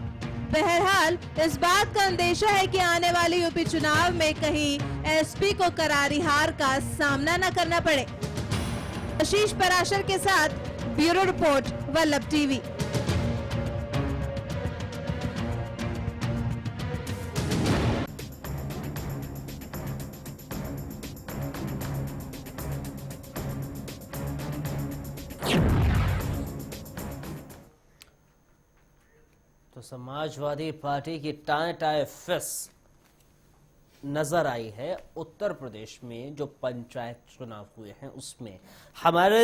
बहरहाल इस बात का अंदेशा है कि आने वाले यूपी चुनाव में कहीं एसपी को करारी हार का सामना न करना पड़े। आशीष पराशर के साथ ब्यूरो रिपोर्ट वल्लभ टीवी। तो समाजवादी पार्टी की टाए टाए फिस नजर आई है उत्तर प्रदेश में जो पंचायत चुनाव हुए हैं उसमें। हमारे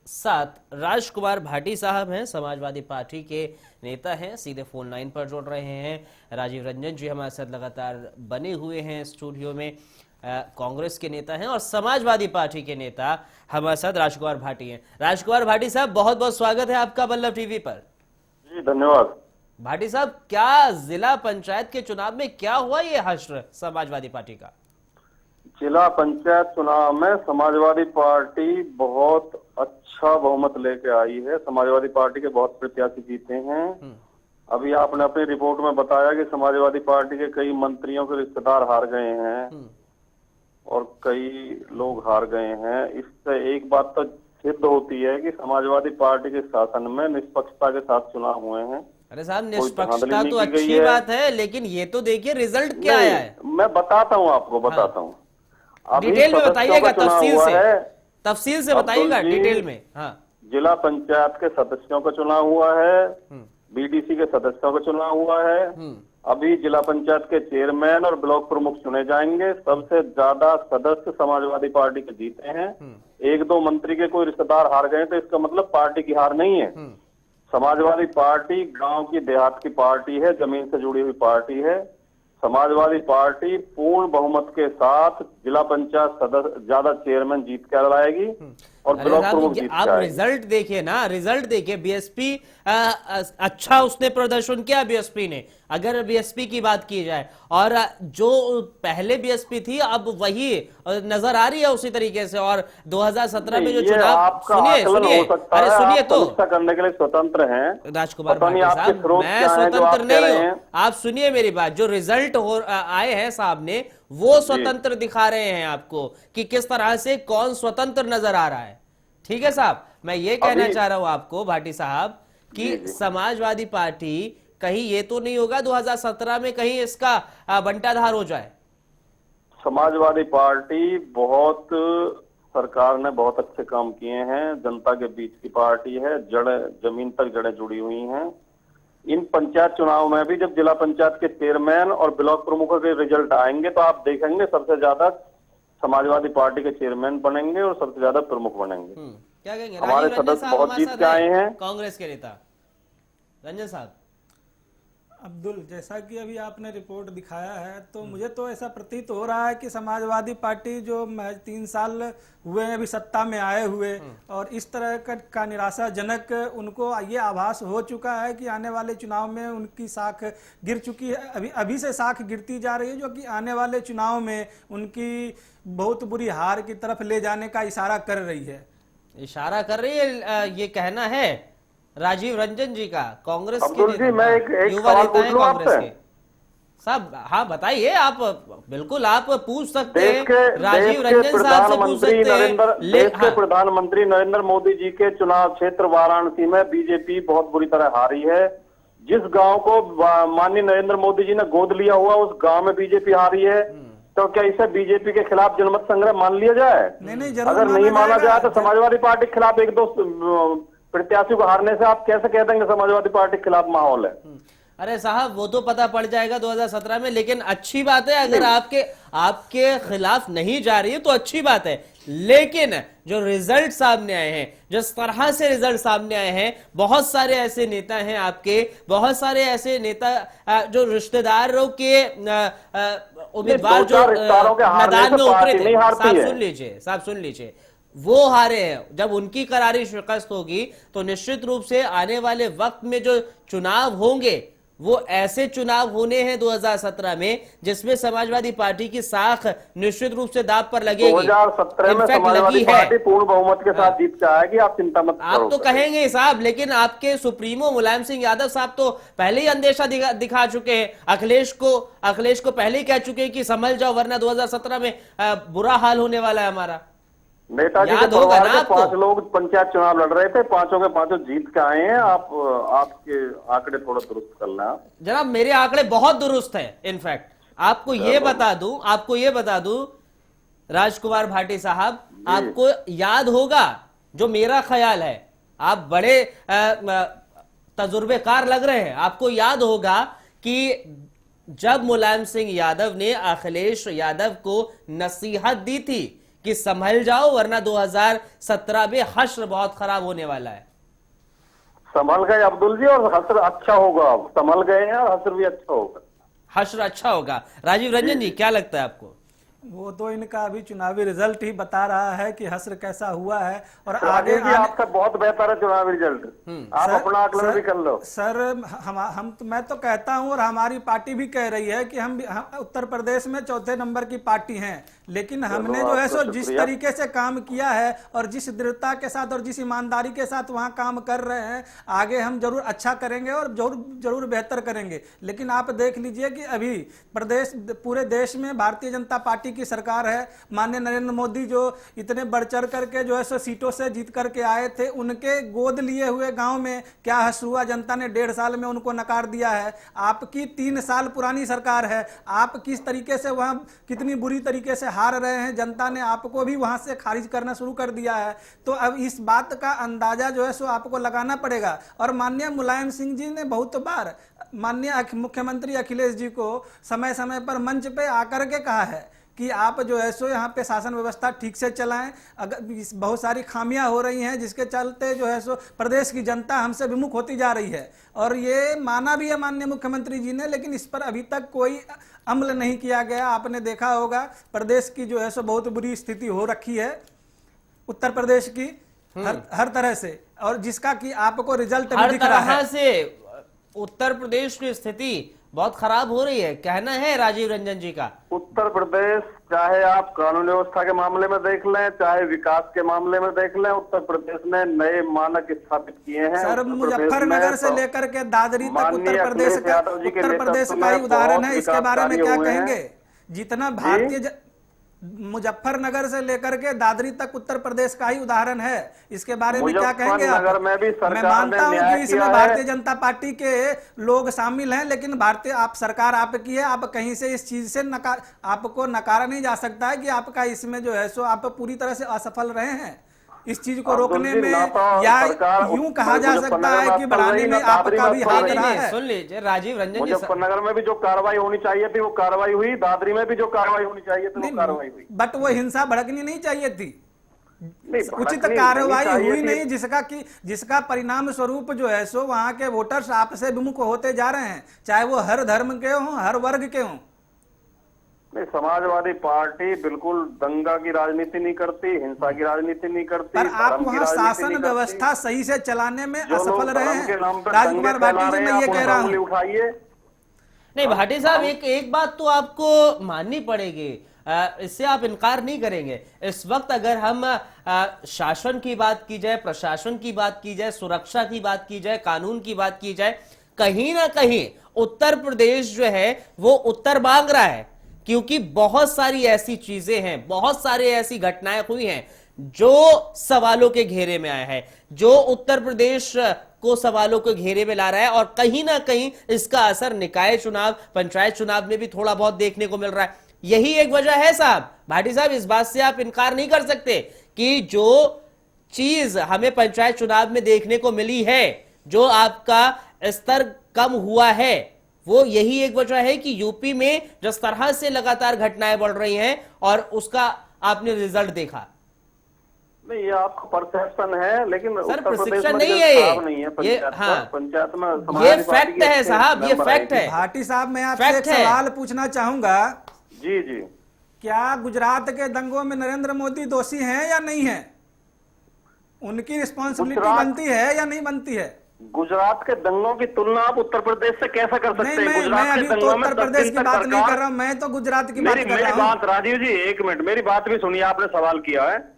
साथ राजकुमार भाटी साहब हैं, समाजवादी पार्टी के नेता हैं, सीधे फोन लाइन पर जोड़ रहे हैं। राजीव रंजन जी हमारे साथ लगातार बने हुए हैं स्टूडियो में, कांग्रेस के नेता हैं, और समाजवादी पार्टी के नेता हमारे साथ राजकुमार भाटी हैं। राजकुमार भाटी साहब, बहुत बहुत स्वागत है आपका वल्लभ टीवी पर। जी धन्यवाद। भाटी साहब, क्या जिला पंचायत के चुनाव में क्या हुआ ये हश्र समाजवादी पार्टी का? जिला पंचायत चुनाव में समाजवादी पार्टी बहुत अच्छा बहुमत लेके आई है। समाजवादी पार्टी के बहुत प्रत्याशी जीते हैं। अभी आपने अपनी रिपोर्ट में बताया कि समाजवादी पार्टी के कई मंत्रियों के रिश्तेदार हार गए हैं और कई लोग हार गए हैं। इससे एक बात तो सिद्ध होती है कि समाजवादी पार्टी के शासन में निष्पक्षता के साथ चुनाव हुए हैं। अरे साहब, निष्पक्षता तो अच्छी बात है, लेकिन ये तो देखिए रिजल्ट क्या आया है। मैं बताता हूँ आपको, बताता हूँ। डिटेल में बताइएगा, तफसील से बताइएगा डिटेल में। हाँ, जिला पंचायत के सदस्यों का चुनाव हुआ है, बीडीसी के सदस्यों का चुनाव हुआ है। अभी जिला पंचायत के चेयरमैन और ब्लॉक प्रमुख चुने जाएंगे। सबसे ज्यादा सदस्य समाजवादी पार्टी के जीते हैं। एक दो मंत्री के कोई रिश्तेदार हार गए तो इसका मतलब पार्टी की हार नहीं है। समाजवादी पार्टी गांव की देहात की पार्टी है, जमीन से जुड़ी हुई पार्टी है। समाजवादी पार्टी पूर्ण बहुमत के साथ जिला पंचायत सदस्य ज्यादा चेयरमैन जीत कर लाएगी और ब्लॉक प्रमुख जीत आप रिजल्ट देखिए ना, रिजल्ट देखिए। बीएसपी अच्छा उसने प्रदर्शन किया बीएसपी ने, अगर बीएसपी की बात की जाए, और जो पहले बीएसपी थी अब वही नजर आ रही है उसी तरीके से। और 2017 में जो चुनाव, सुनिए तो करने के लिए स्वतंत्र हैं राजकुमार भाटी साहब, मैं स्वतंत्र नहीं हूँ, आप सुनिए मेरी बात। जो रिजल्ट आए हैं साहब ने, वो स्वतंत्र दिखा रहे हैं आपको कि किस तरह से कौन स्वतंत्र नजर आ रहा है। ठीक है साहब, मैं ये कहना चाह रहा हूं आपको भाटी साहब कि समाजवादी पार्टी कहीं ये तो नहीं होगा 2017 में कहीं इसका बंटाधार हो जाए। समाजवादी पार्टी बहुत, सरकार ने बहुत अच्छे काम किए हैं। जनता के बीच की पार्टी है, जमीन तक जड़ें जुड़ी हुई हैं। इन पंचायत चुनाव में भी जब जिला पंचायत के चेयरमैन और ब्लॉक प्रमुखों के रिजल्ट आएंगे तो आप देखेंगे सबसे ज्यादा समाजवादी पार्टी के चेयरमैन बनेंगे और सबसे ज्यादा प्रमुख बनेंगे। क्या कहेंगे? हमारे सदस्य बहुत जीत के आए हैं। कांग्रेस के नेता रंजन साहब। अब्दुल, जैसा कि अभी आपने रिपोर्ट दिखाया है तो मुझे तो ऐसा प्रतीत हो रहा है कि समाजवादी पार्टी जो 3 साल हुए हैं अभी सत्ता में आए हुए, और इस तरह का निराशाजनक उनको ये आभास हो चुका है कि आने वाले चुनाव में उनकी साख गिर चुकी है। अभी से साख गिरती जा रही है, जो कि आने वाले चुनाव में उनकी बहुत बुरी हार की तरफ ले जाने का इशारा कर रही है। इशारा कर रही है, ये कहना है राजीव रंजन जी का, कांग्रेस के मैं एक युवा नेता है कांग्रेस के। साहब हाँ बताइए, आप बिल्कुल आप पूछ सकते हैं, राजीव रंजन साहब से पूछ सकते हैं। देश के प्रधानमंत्री नरेंद्र मोदी जी के चुनाव क्षेत्र वाराणसी में बीजेपी बहुत बुरी तरह हारी है। जिस गांव को माननीय नरेंद्र मोदी जी ने गोद लिया हुआ, उस गांव में बीजेपी हारी है। तो क्या इसे बीजेपी के खिलाफ जनमत संग्रह मान लिया जाए? नहीं, अगर नहीं माना जाए तो समाजवादी पार्टी के खिलाफ एक दो प्रत्याशियों को हारने से आप कैसे कह देंगे समाजवादी पार्टी के खिलाफ माहौल है? अरे साहब वो तो पता पड़ जाएगा 2017 में, लेकिन अच्छी बात है अगर आपके खिलाफ नहीं जा रही है तो अच्छी बात है। लेकिन जो रिजल्ट सामने आए हैं, जिस तरह से रिजल्ट सामने आए हैं, बहुत सारे ऐसे नेता हैं आपके, बहुत सारे ऐसे नेता जो रिश्तेदारों के उम्मीदवार जो मैदान में उतरे थे, साहब सुन लीजिए, वो हारे हैं। जब उनकी करारी शिकस्त होगी तो निश्चित रूप से आने वाले वक्त में जो चुनाव होंगे वो ऐसे चुनाव होने हैं 2017 में जिसमें समाजवादी पार्टी की साख निश्चित रूप से दांव पर लगेगी। 2017 में समाजवादी पार्टी पूर्ण बहुमत के साथ जीत के आएगी, आप चिंता मत करो। आप तो कहेंगे साहब, लेकिन आपके सुप्रीमो मुलायम सिंह यादव साहब तो पहले ही अंदेशा दिखा चुके हैं। अखिलेश को पहले ही कह चुके हैं कि संभल जाओ वरना 2017 में बुरा हाल होने वाला है हमारा। नेताजी के परिवार के 5 लोग पंचायत चुनाव लड़ रहे थे, 5 के 5 जीत के आए हैं। आपके आंकड़े थोड़ा दुरुस्त कर लें जनाब। मेरे आंकड़े बहुत दुरुस्त हैं। इनफैक्ट आपको ये बता दूं राजकुमार भाटी साहब, आपको याद होगा जो मेरा ख्याल है, आप बड़े तजुर्बेकार लग रहे हैं, आपको याद होगा कि जब मुलायम सिंह यादव ने अखिलेश यादव को नसीहत दी थी कि संभल जाओ वरना 2017 में हश्र बहुत खराब होने वाला है। संभल गए अब्दुल जी, और हश्र अच्छा होगा। अब संभल गए हैं और हश्र भी अच्छा होगा। हश्र अच्छा होगा। राजीव रंजन जी क्या लगता है आपको? वो तो इनका अभी चुनावी रिजल्ट ही बता रहा है कि हश्र कैसा हुआ है। और आगे आपका बहुत बेहतर है चुनावी रिजल्ट, आप अपना आकलन भी कर लो। सर मैं तो कहता हूं और हमारी पार्टी भी कह रही है कि हम उत्तर प्रदेश में 4थे नंबर की पार्टी हैं, लेकिन हमने जो है सो जिस तरीके से काम किया है और जिस दृढ़ता के साथ और जिस ईमानदारी के साथ वहां काम कर रहे हैं, आगे हम जरूर अच्छा करेंगे और जरूर बेहतर करेंगे। लेकिन आप देख लीजिए कि अभी पूरे देश में भारतीय जनता पार्टी की सरकार है। माननीय नरेंद्र मोदी जो इतने बढ़ चढ़ करके जो है सो सीटों से जीत करके आए थे, उनके गोद लिए हुए गांव में क्या हश्र हुआ? जनता ने 1.5 साल में उनको नकार दिया है। आपकी 3 साल पुरानी सरकार है, आप किस तरीके से वहां कितनी बुरी तरीके से हार रहे हैं, जनता ने आपको भी वहां से खारिज करना शुरू कर दिया है। तो अब इस बात का अंदाजा जो है सो आपको लगाना पड़ेगा। और माननीय मुलायम सिंह जी ने बहुत बार माननीय मुख्यमंत्री अखिलेश जी को समय समय पर मंच पे आकर के कहा है कि आप जो है सो यहाँ पे शासन व्यवस्था ठीक से चलाएं। अगर बहुत सारी खामियां हो रही हैं जिसके चलते जो है सो प्रदेश की जनता हमसे विमुख होती जा रही है, और ये माना भी है माननीय मुख्यमंत्री जी ने, लेकिन इस पर अभी तक कोई अमल नहीं किया गया। आपने देखा होगा प्रदेश की जो है सो बहुत बुरी स्थिति हो रखी है उत्तर प्रदेश की हर तरह से, और जिसका कि आपको रिजल्ट भी दिख रहा है। से उत्तर प्रदेश की स्थिति बहुत खराब हो रही है, कहना है राजीव रंजन जी का। उत्तर प्रदेश चाहे आप कानून व्यवस्था के मामले में देख लें, चाहे विकास के मामले में देख लें, उत्तर प्रदेश ने नए मानक स्थापित किए हैं। सर मुजफ्फरनगर से लेकर के दादरी तक उत्तर प्रदेश का ही उदाहरण है। इसके बारे में क्या कहेंगे? जितना भारतीय मुजफ्फरनगर से लेकर के दादरी तक उत्तर प्रदेश का ही उदाहरण है, इसके बारे में क्या कहेंगे आप? मैं मानता हूं कि इसमें भारतीय जनता पार्टी के लोग शामिल हैं, लेकिन सरकार आपकी है। आप कहीं से इस चीज से आपको नकारा नहीं जा सकता है कि आपका इसमें जो है सो आप पूरी तरह से असफल रहे हैं इस चीज को रोकने में, या यूं कहा जा सकता है कि बढ़ाने में आपका भी हाथ रहा है। सुन लीजिए राजीव रंजन जी, मुजफ्फरनगर में भी जो कार्रवाई होनी चाहिए थी वो कार्रवाई हुई, दादरी में भी जो कार्रवाई होनी चाहिए थी वो कार्रवाई हुई, बट वो हिंसा भड़कनी नहीं चाहिए थी, उचित कार्रवाई हुई नहीं, जिसका परिणाम स्वरूप जो है सो वहां के वोटर्स आपसे विमुख होते जा रहे हैं, चाहे वो हर धर्म के हों, हर वर्ग के हों। समाजवादी पार्टी बिल्कुल दंगा की राजनीति नहीं करती, हिंसा की राजनीति नहीं करती, पर आप वहां शासन व्यवस्था सही से चलाने में असफल रहे हैं। राजकुमार भाटी जी, मैं ये कह रहा हूँ। उठाइए नहीं भाटी साहब, एक बात तो आपको माननी पड़ेगी, इससे आप इनकार नहीं करेंगे। इस वक्त अगर हम शासन की बात की जाए, प्रशासन की बात की जाए, सुरक्षा की बात की जाए, कानून की बात की जाए, कहीं ना कहीं उत्तर प्रदेश जो है वो उत्तर मांग रहा है, क्योंकि बहुत सारी ऐसी चीजें हैं, बहुत सारी ऐसी घटनाएं हुई हैं जो सवालों के घेरे में आया है, जो उत्तर प्रदेश को सवालों के घेरे में ला रहा है, और कहीं ना कहीं इसका असर निकाय चुनाव, पंचायत चुनाव में भी थोड़ा बहुत देखने को मिल रहा है। यही एक वजह है साहब, भाटी साहब, इस बात से आप इनकार नहीं कर सकते कि जो चीज हमें पंचायत चुनाव में देखने को मिली है, जो आपका स्तर कम हुआ है, वो यही एक वजह है कि यूपी में जिस तरह से लगातार घटनाएं बढ़ रही हैं और उसका आपने रिजल्ट देखा। नहीं, ये आपका परसेप्शन है, लेकिन सर उत्तर प्रदेश प्रशिक्षण में नहीं रिजल्ट है खराब नहीं है। ये पंचायत हाँ, पंचायत में ये समाजवादी पार्टी फैक्ट के है अच्छे साहब, ये मेंबर फैक्ट आए है। भाटी साहब, मैं आपसे फैक्ट एक है। सवाल पूछना चाहूंगा, जी जी। क्या गुजरात के दंगों में नरेंद्र मोदी दोषी हैं या नहीं है? उनकी रिस्पॉन्सिबिलिटी गुजरात- बनती है या नहीं बनती है? गुजरात के दंगों की तुलना आप उत्तर प्रदेश से कैसे कर सकते नहीं, हैं? मैं गुजरात के अभी तो दंगों में उत्तर 10 प्रदेश दिन की तक बात नहीं सरकार- कर रहा हूं, मैं तो गुजरात की बात मेरी कर मेरी रहा हूं। बात, राजीव जी एक मिनट, मेरी बात भी सुनिए। आपने सवाल किया है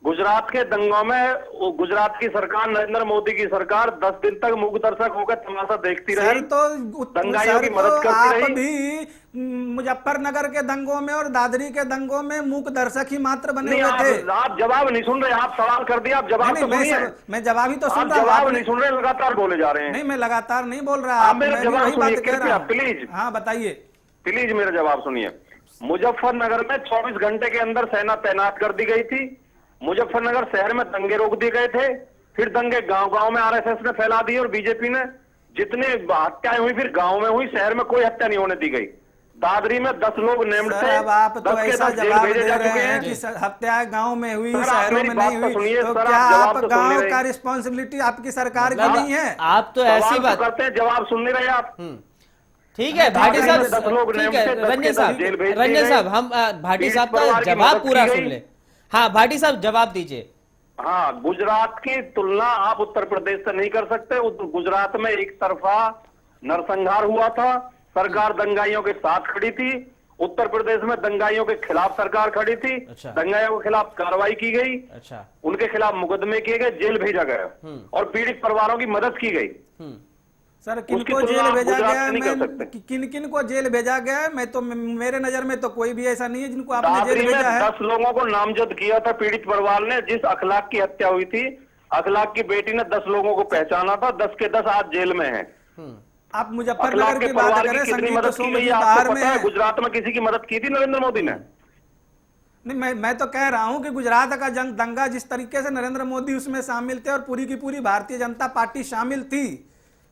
गुजरात के दंगों में, वो गुजरात की सरकार, नरेंद्र मोदी की सरकार 10 दिन तक मूक दर्शक होकर तमाशा देखती सर रही, तो दंगाइयों सर की तो मदद करती आप रही। भी मुजफ्फरनगर के दंगों में और दादरी के दंगों में मूक दर्शक ही मात्र बने नहीं, हुए थे। आप जवाब नहीं सुन रहे, आप सवाल कर दिया, आप जवाब तो सुनिए। मैं जवाब ही तो सुन आप रहा हूं। जवाब आपने- नहीं सुन रहे, लगातार बोले जा रहे हैं। नहीं, मैं लगातार नहीं बोल रहा, आप मेरा मैं भी जवाब वही सुनिए बात कह रहा कृपया, हूं। प्लीज। हाँ बताइए। प्लीज मेरा जवाब सुनिए। मुजफ्फरनगर में 24 घंटे के अंदर सेना तैनात कर दी गई थी। मुजफ्फरनगर शहर में दंगे रोक दिए गए थे, फिर दंगे गांव-गांव में आरएसएस ने फैला दिए और बीजेपी ने। जितने हत्याएं हुई फिर गांव में हुई, शहर में कोई हत्या नहीं होने दी गई। दादरी में 10 लोग नेम्ड सर थे, अब आप तो 10 के ऐसा 10 जेल जवाब भेजे दे जा रहे चुके हैं हैं। कि हत्याएं गांव में हुई, सर, आप शहरों मेरी में बात नहीं तो हुई, सुनिए, तो सर, क्या आप जवाब आप तो सुन गांव नहीं रहे। का रिस्पॉन्सिबिलिटी आपकी सरकार की मतलब नहीं है? आप तो सवाल ऐसी तो बात करते हैं, जवाब सुन नहीं रहे आप। ठीक है भाटी दादरी साहब, में 10 लोग ठीक नेम्ड है थे, 10 रंजन के 10 साहब, जेल भेज दिए रंजन गए। साहब, हम भाटी पीड़ित साहब का परिवार की जवाब मदद पूरा की सुन गई। ले। हाँ भाटी साहब जवाब दीजिए। हाँ, गुजरात की तुलना आप उत्तर प्रदेश से नहीं कर सकते। गुजरात में एक तरफा नरसंहार हुआ था, सरकार दंगाइयों के साथ खड़ी थी। उत्तर प्रदेश में दंगाइयों के खिलाफ सरकार खड़ी थी। अच्छा। दंगाइयों के खिलाफ कार्रवाई की गई, अच्छा, उनके खिलाफ मुकदमे किए गए, जेल भेजा गया और पीड़ित परिवारों की मदद की गई। सर उसकी किनको तुलना जेल आप भेजा गुजरात गया से नहीं कर है? सकते। किन किन को जेल भेजा गया है? मैं तो मेरे नजर में तो कोई भी ऐसा नहीं है जिनको आपने दादरी जेल में भेजा है। 10 लोगों को नामजद किया था पीड़ित परिवार ने। जिस अखलाक की हत्या हुई थी, अखलाक की बेटी ने 10 लोगों को पहचाना था, 10 के 10 आज जेल में हैं। आप मुजफ्फरनगर अखलाक की के बात परिवार करें, की कितनी संगीत मदद की सोम गई जी है बाहर आपको में पता है? गुजरात में किसी की मदद की थी नरेंद्र मोदी ने? नहीं, मैं तो कह रहा हूं कि गुजरात का जंग दंगा जिस तरीके से नरेंद्र मोदी उसमें शामिल थे और पूरी की पूरी भारतीय जनता पार्टी शामिल थी,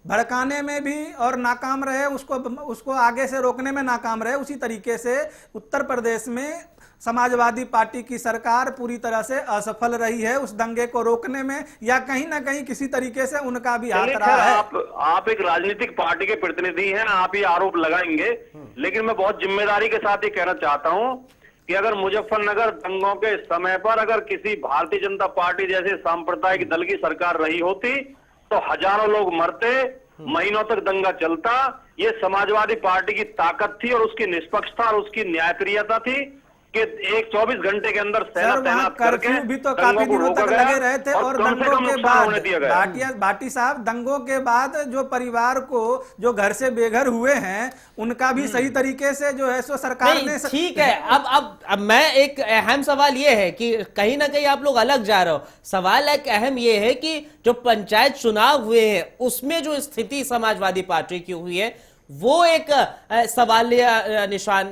भड़काने में भी और नाकाम रहे, उसको आगे से रोकने में नाकाम रहे, उसी तरीके से उत्तर प्रदेश में समाजवादी पार्टी की सरकार पूरी तरह से असफल रही है उस दंगे को रोकने में, या कहीं ना कहीं किसी तरीके से उनका भी हाथ चलिए, रहा है। आप एक राजनीतिक पार्टी के प्रतिनिधि हैं, आप ये आरोप लगाएंगे, लेकिन मैं बहुत जिम्मेदारी के साथ ये कहना चाहता हूं कि अगर मुजफ्फरनगर दंगों के समय पर अगर किसी भारतीय जनता पार्टी जैसे सांप्रदायिक दल की सरकार रही होती तो हजारों लोग मरते, महीनों तक दंगा चलता। ये समाजवादी पार्टी की ताकत थी और उसकी निष्पक्षता और उसकी न्यायप्रियता थी कि एक 24 घंटे के अंदर सेना सर वहां तैनात करके कर्फ्यू भी तो दंगों काफी को दिनों रोका तक गया लगे रहे थे और कम से दंगों कम के नुकसान होने दिया बाद गया। भाटी साहब, दंगों के बाद जो परिवार को जो घर से बेघर हुए हैं उनका भी सही तरीके से जो है सो सरकार नहीं, ने ठीक है। अब मैं एक अहम सवाल ये है कि कहीं ना कहीं आप लोग अलग जा रहे हो। सवाल एक अहम ये है कि जो पंचायत चुनाव हुए हैं उसमें जो स्थिति समाजवादी पार्टी की हुई है वो एक सवालिया निशान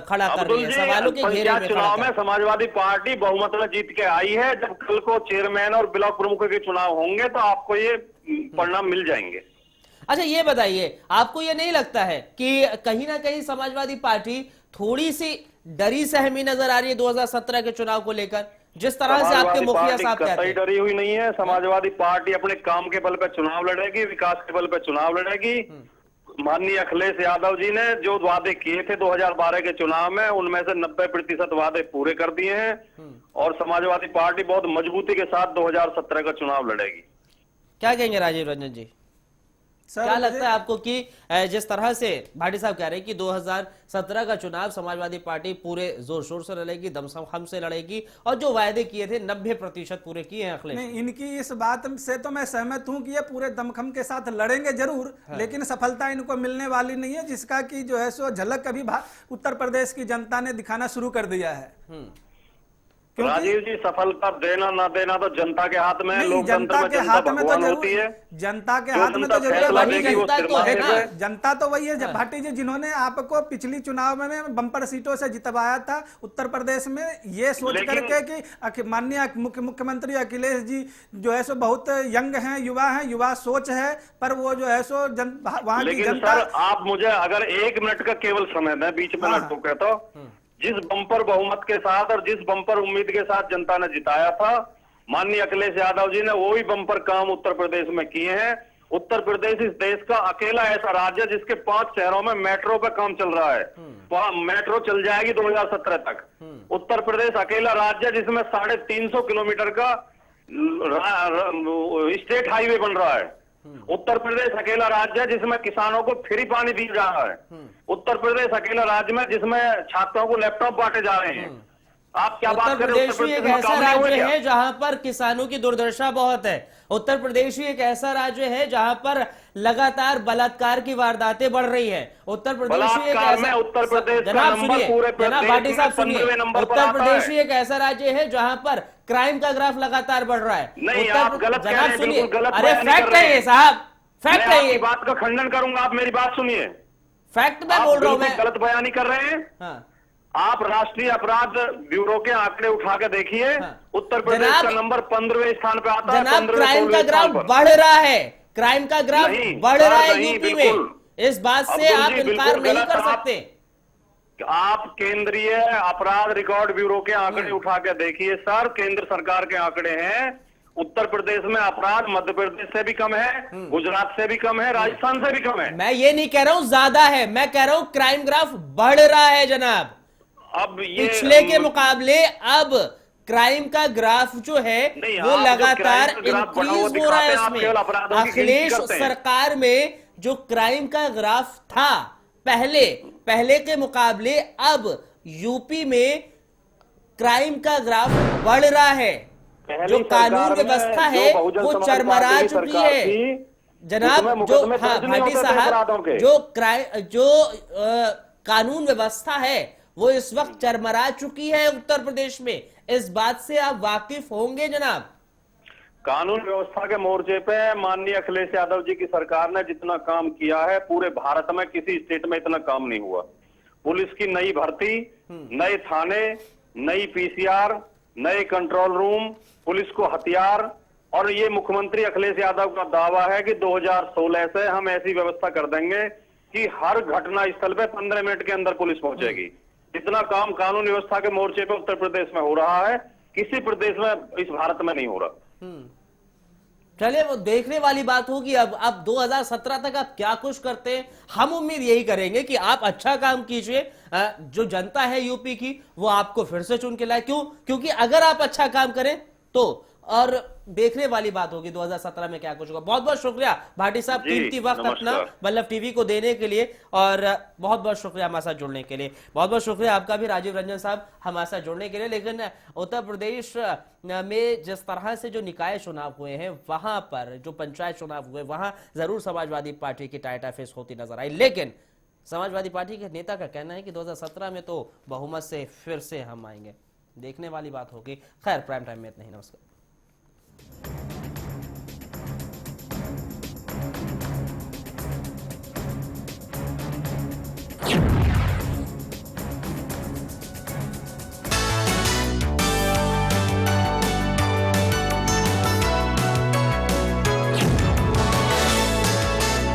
खड़ा कर रही है, सवालों के घेरे में चुनाव में समाजवादी पार्टी बहुमत में जीत के आई है। जब कल को चेयरमैन और ब्लॉक प्रमुखों के चुनाव होंगे तो आपको ये परिणाम मिल जाएंगे। अच्छा ये बताइए, आपको ये नहीं लगता है कि कहीं ना कहीं समाजवादी पार्टी थोड़ी सी डरी सहमी नजर आ रही है 2017 के चुनाव को लेकर, जिस तरह से आपके मुखिया साहब कहते हैं? डरी हुई नहीं है। समाजवादी पार्टी अपने काम के बल पर चुनाव लड़ेगी, विकास के बल पर चुनाव लड़ेगी। माननीय अखिलेश यादव जी ने जो वादे किए थे 2012 के चुनाव में, उनमें से 90% वादे पूरे कर दिए हैं और समाजवादी पार्टी बहुत मजबूती के साथ 2017 का चुनाव लड़ेगी। क्या कहेंगे राजीव रंजन जी? क्या लगता है आपको कि जिस तरह से भाटी साहब कह रहे हैं कि 2017 का चुनाव समाजवादी पार्टी पूरे जोर शोर से लड़ेगी, दमखम से लड़ेगी और जो वायदे किए थे 90% पूरे किए हैं अखिलेश? नहीं, इनकी इस बात से तो मैं सहमत हूं कि ये पूरे दमखम के साथ लड़ेंगे जरूर, लेकिन सफलता इनको मिलने वाली नहीं है, जिसका कि जो है सो झलक अभी उत्तर प्रदेश की जनता ने दिखाना शुरू कर दिया है। राजीव जी, सफलता देना ना देना तो जनता के हाथ में है। नहीं, लोकतंत्र जनता में के जनता हाथ में तो भगवान जरूर, होती है। जनता के जो हाथ में जनता तो जरूर फैसला वही देगी वो जनता तो है सिरमाथे ना। पे। जनता तो वही है भाटी जी, जिन्होंने आपको पिछली चुनाव में बम्पर सीटों से जितवाया था उत्तर प्रदेश में, ये सोच लेकिन- करके कि माननीय मुख्यमंत्री अखिलेश जी जो है सो बहुत यंग हैं, युवा सोच है, पर वो जो है सो वहां की लेकिन जनता। सर, आप मुझे अगर 1 मिनट का केवल समय दें, बीच में हाँ। न टोके तो, जिस बम्पर बहुमत के साथ और जिस बम्पर उम्मीद के साथ जनता ने जिताया था, माननीय अखिलेश यादव जी ने वो ही बम्पर काम उत्तर प्रदेश में किए हैं। उत्तर प्रदेश इस देश का अकेला ऐसा राज्य है जिसके 5 शहरों में मेट्रो पे काम चल रहा है। मेट्रो चल जाएगी 2017 तक। उत्तर प्रदेश अकेला राज्य है जिसमें 350 किलोमीटर का स्टेट हाईवे बन रहा है। उत्तर प्रदेश अकेला राज्य है जिसमें किसानों को फ्री पानी दिया जा रहा है। उत्तर प्रदेश अकेला राज्य में जिसमें छात्रों को लैपटॉप बांटे जा रहे हैं। आप क्या बात उत्तर कर रहे हैं? प्रदेश ही एक में ऐसा काम नहीं हुआ राज्य क्या? है जहां पर किसानों की दुर्दशा बहुत है। उत्तर प्रदेश ही एक ऐसा राज्य है जहां पर लगातार बलात्कार की वारदातें बढ़ रही है। उत्तर प्रदेश ही एक बलात्कार में ऐसा, उत्तर प्रदेश का जनाब नंबर सुनिए, पूरे जनाब प्रदेश भाटी में साहब सुनिए, 15वें नंबर पर उत्तर आता प्रदेश है। ही एक ऐसा राज्य है जहां पर क्राइम का ग्राफ लगातार बढ़ रहा है। नहीं, आप गलत कह रहे जनाब हैं, सुनिए, बिल्कुल गलत अरे बयान कर फैक्ट रहे है ये हैं। साहब, फैक्ट मैं है आपकी ये, बात का खंडन करूंगा, आप मेरी बात सुनिए। फैक्ट मैं आप बोल रहा हूं बिल्कुल मैं। गलत बयानी कर रहे हैं। हाँ, आप राष्ट्रीय अपराध ब्यूरो के आंकड़े उठा के देखिए, हाँ। उत्तर प्रदेश जनाब- का नंबर 15वें स्थान पे आता है। जनाब 15वें क्राइम का 16वें ग्राफ स्थान पर। बढ़ रहा है, क्राइम का ग्राफ नहीं, बढ़ सर, रहा है नहीं, यूपी बिल्कुल। में। इस बात से अब्दुल आप जी, इनकार बिल्कुल नहीं गलत। कर आप- सकते। आप केंद्रीय अपराध रिकॉर्ड ब्यूरो के आंकड़े उठा के देखिए सर, केंद्र सरकार के आंकड़े हैं। उत्तर प्रदेश में अपराध मध्य प्रदेश से भी कम है, गुजरात से भी कम है, राजस्थान से भी कम है। मैं ये नहीं कह रहा हूं ज्यादा है, मैं कह रहा हूं क्राइम ग्राफ बढ़ रहा है जनाब। अब ये पिछले के मुकाबले अब क्राइम का ग्राफ जो है नहीं, वो आप जो लगातार क्राइम का ग्राफ बढ़ा हुआ इंक्रीज हो रहा है। दिखाते हैं, आप केवल अपराधों की इसमें गिनती अखिलेश करते हैं। सरकार में जो क्राइम का ग्राफ था पहले के मुकाबले अब यूपी में क्राइम का ग्राफ बढ़ रहा है। पहली जो कानून सरकार में व्यवस्था जो है बहुजन वो समाज चरमरा पार्टी की चुकी सरकार है थी, जनाब। उसमें जो मुकदमे हाँ दर्ज नहीं भाटी होते थे अपराधों साहब, के। जो कानून व्यवस्था है वो इस वक्त चरमरा चुकी है उत्तर प्रदेश में। इस बात से आप वाकिफ होंगे जनाब। कानून व्यवस्था के मोर्चे पे माननीय अखिलेश यादव जी की सरकार ने जितना काम किया है, पूरे भारत में किसी स्टेट में इतना काम नहीं हुआ। पुलिस की नई भर्ती, नए थाने, नई पीसीआर, नए कंट्रोल रूम, पुलिस को हथियार, और ये मुख्यमंत्री अखिलेश यादव का दावा है कि 2016 से हम ऐसी व्यवस्था कर देंगे कि हर घटना स्थल पे 15 मिनट के अंदर पुलिस पहुंचेगी। इतना काम कानून व्यवस्था के मोर्चे पे उत्तर प्रदेश में हो रहा है, किसी प्रदेश में इस भारत में नहीं हो रहा। चलिए वो देखने वाली बात होगी अब 2017 तक आप क्या कुछ करते हैं। हम उम्मीद यही करेंगे कि आप अच्छा काम कीजिए, जो जनता है यूपी की वो आपको फिर से चुन के लाए। क्योंकि अगर आप अच्छा काम करें तो, और देखने वाली बात होगी 2017 में क्या कुछ होगा। बहुत बहुत शुक्रिया भाटी साहब, कीमती वक्त अपना बल्लभ टीवी को देने के लिए, और बहुत बहुत शुक्रिया हमारे साथ जुड़ने के लिए। बहुत बहुत शुक्रिया आपका भी राजीव रंजन साहब हमारे साथ जुड़ने के लिए। लेकिन उत्तर प्रदेश में जिस तरह से जो निकाय चुनाव हुए हैं, वहां पर जो पंचायत चुनाव हुए, वहां जरूर समाजवादी पार्टी की टाइटा फेस होती नजर आई। लेकिन समाजवादी पार्टी के नेता का कहना है कि 2017 में तो बहुमत से फिर से हम आएंगे। देखने वाली बात होगी। खैर, प्राइम टाइम में इतना ही। नमस्कार।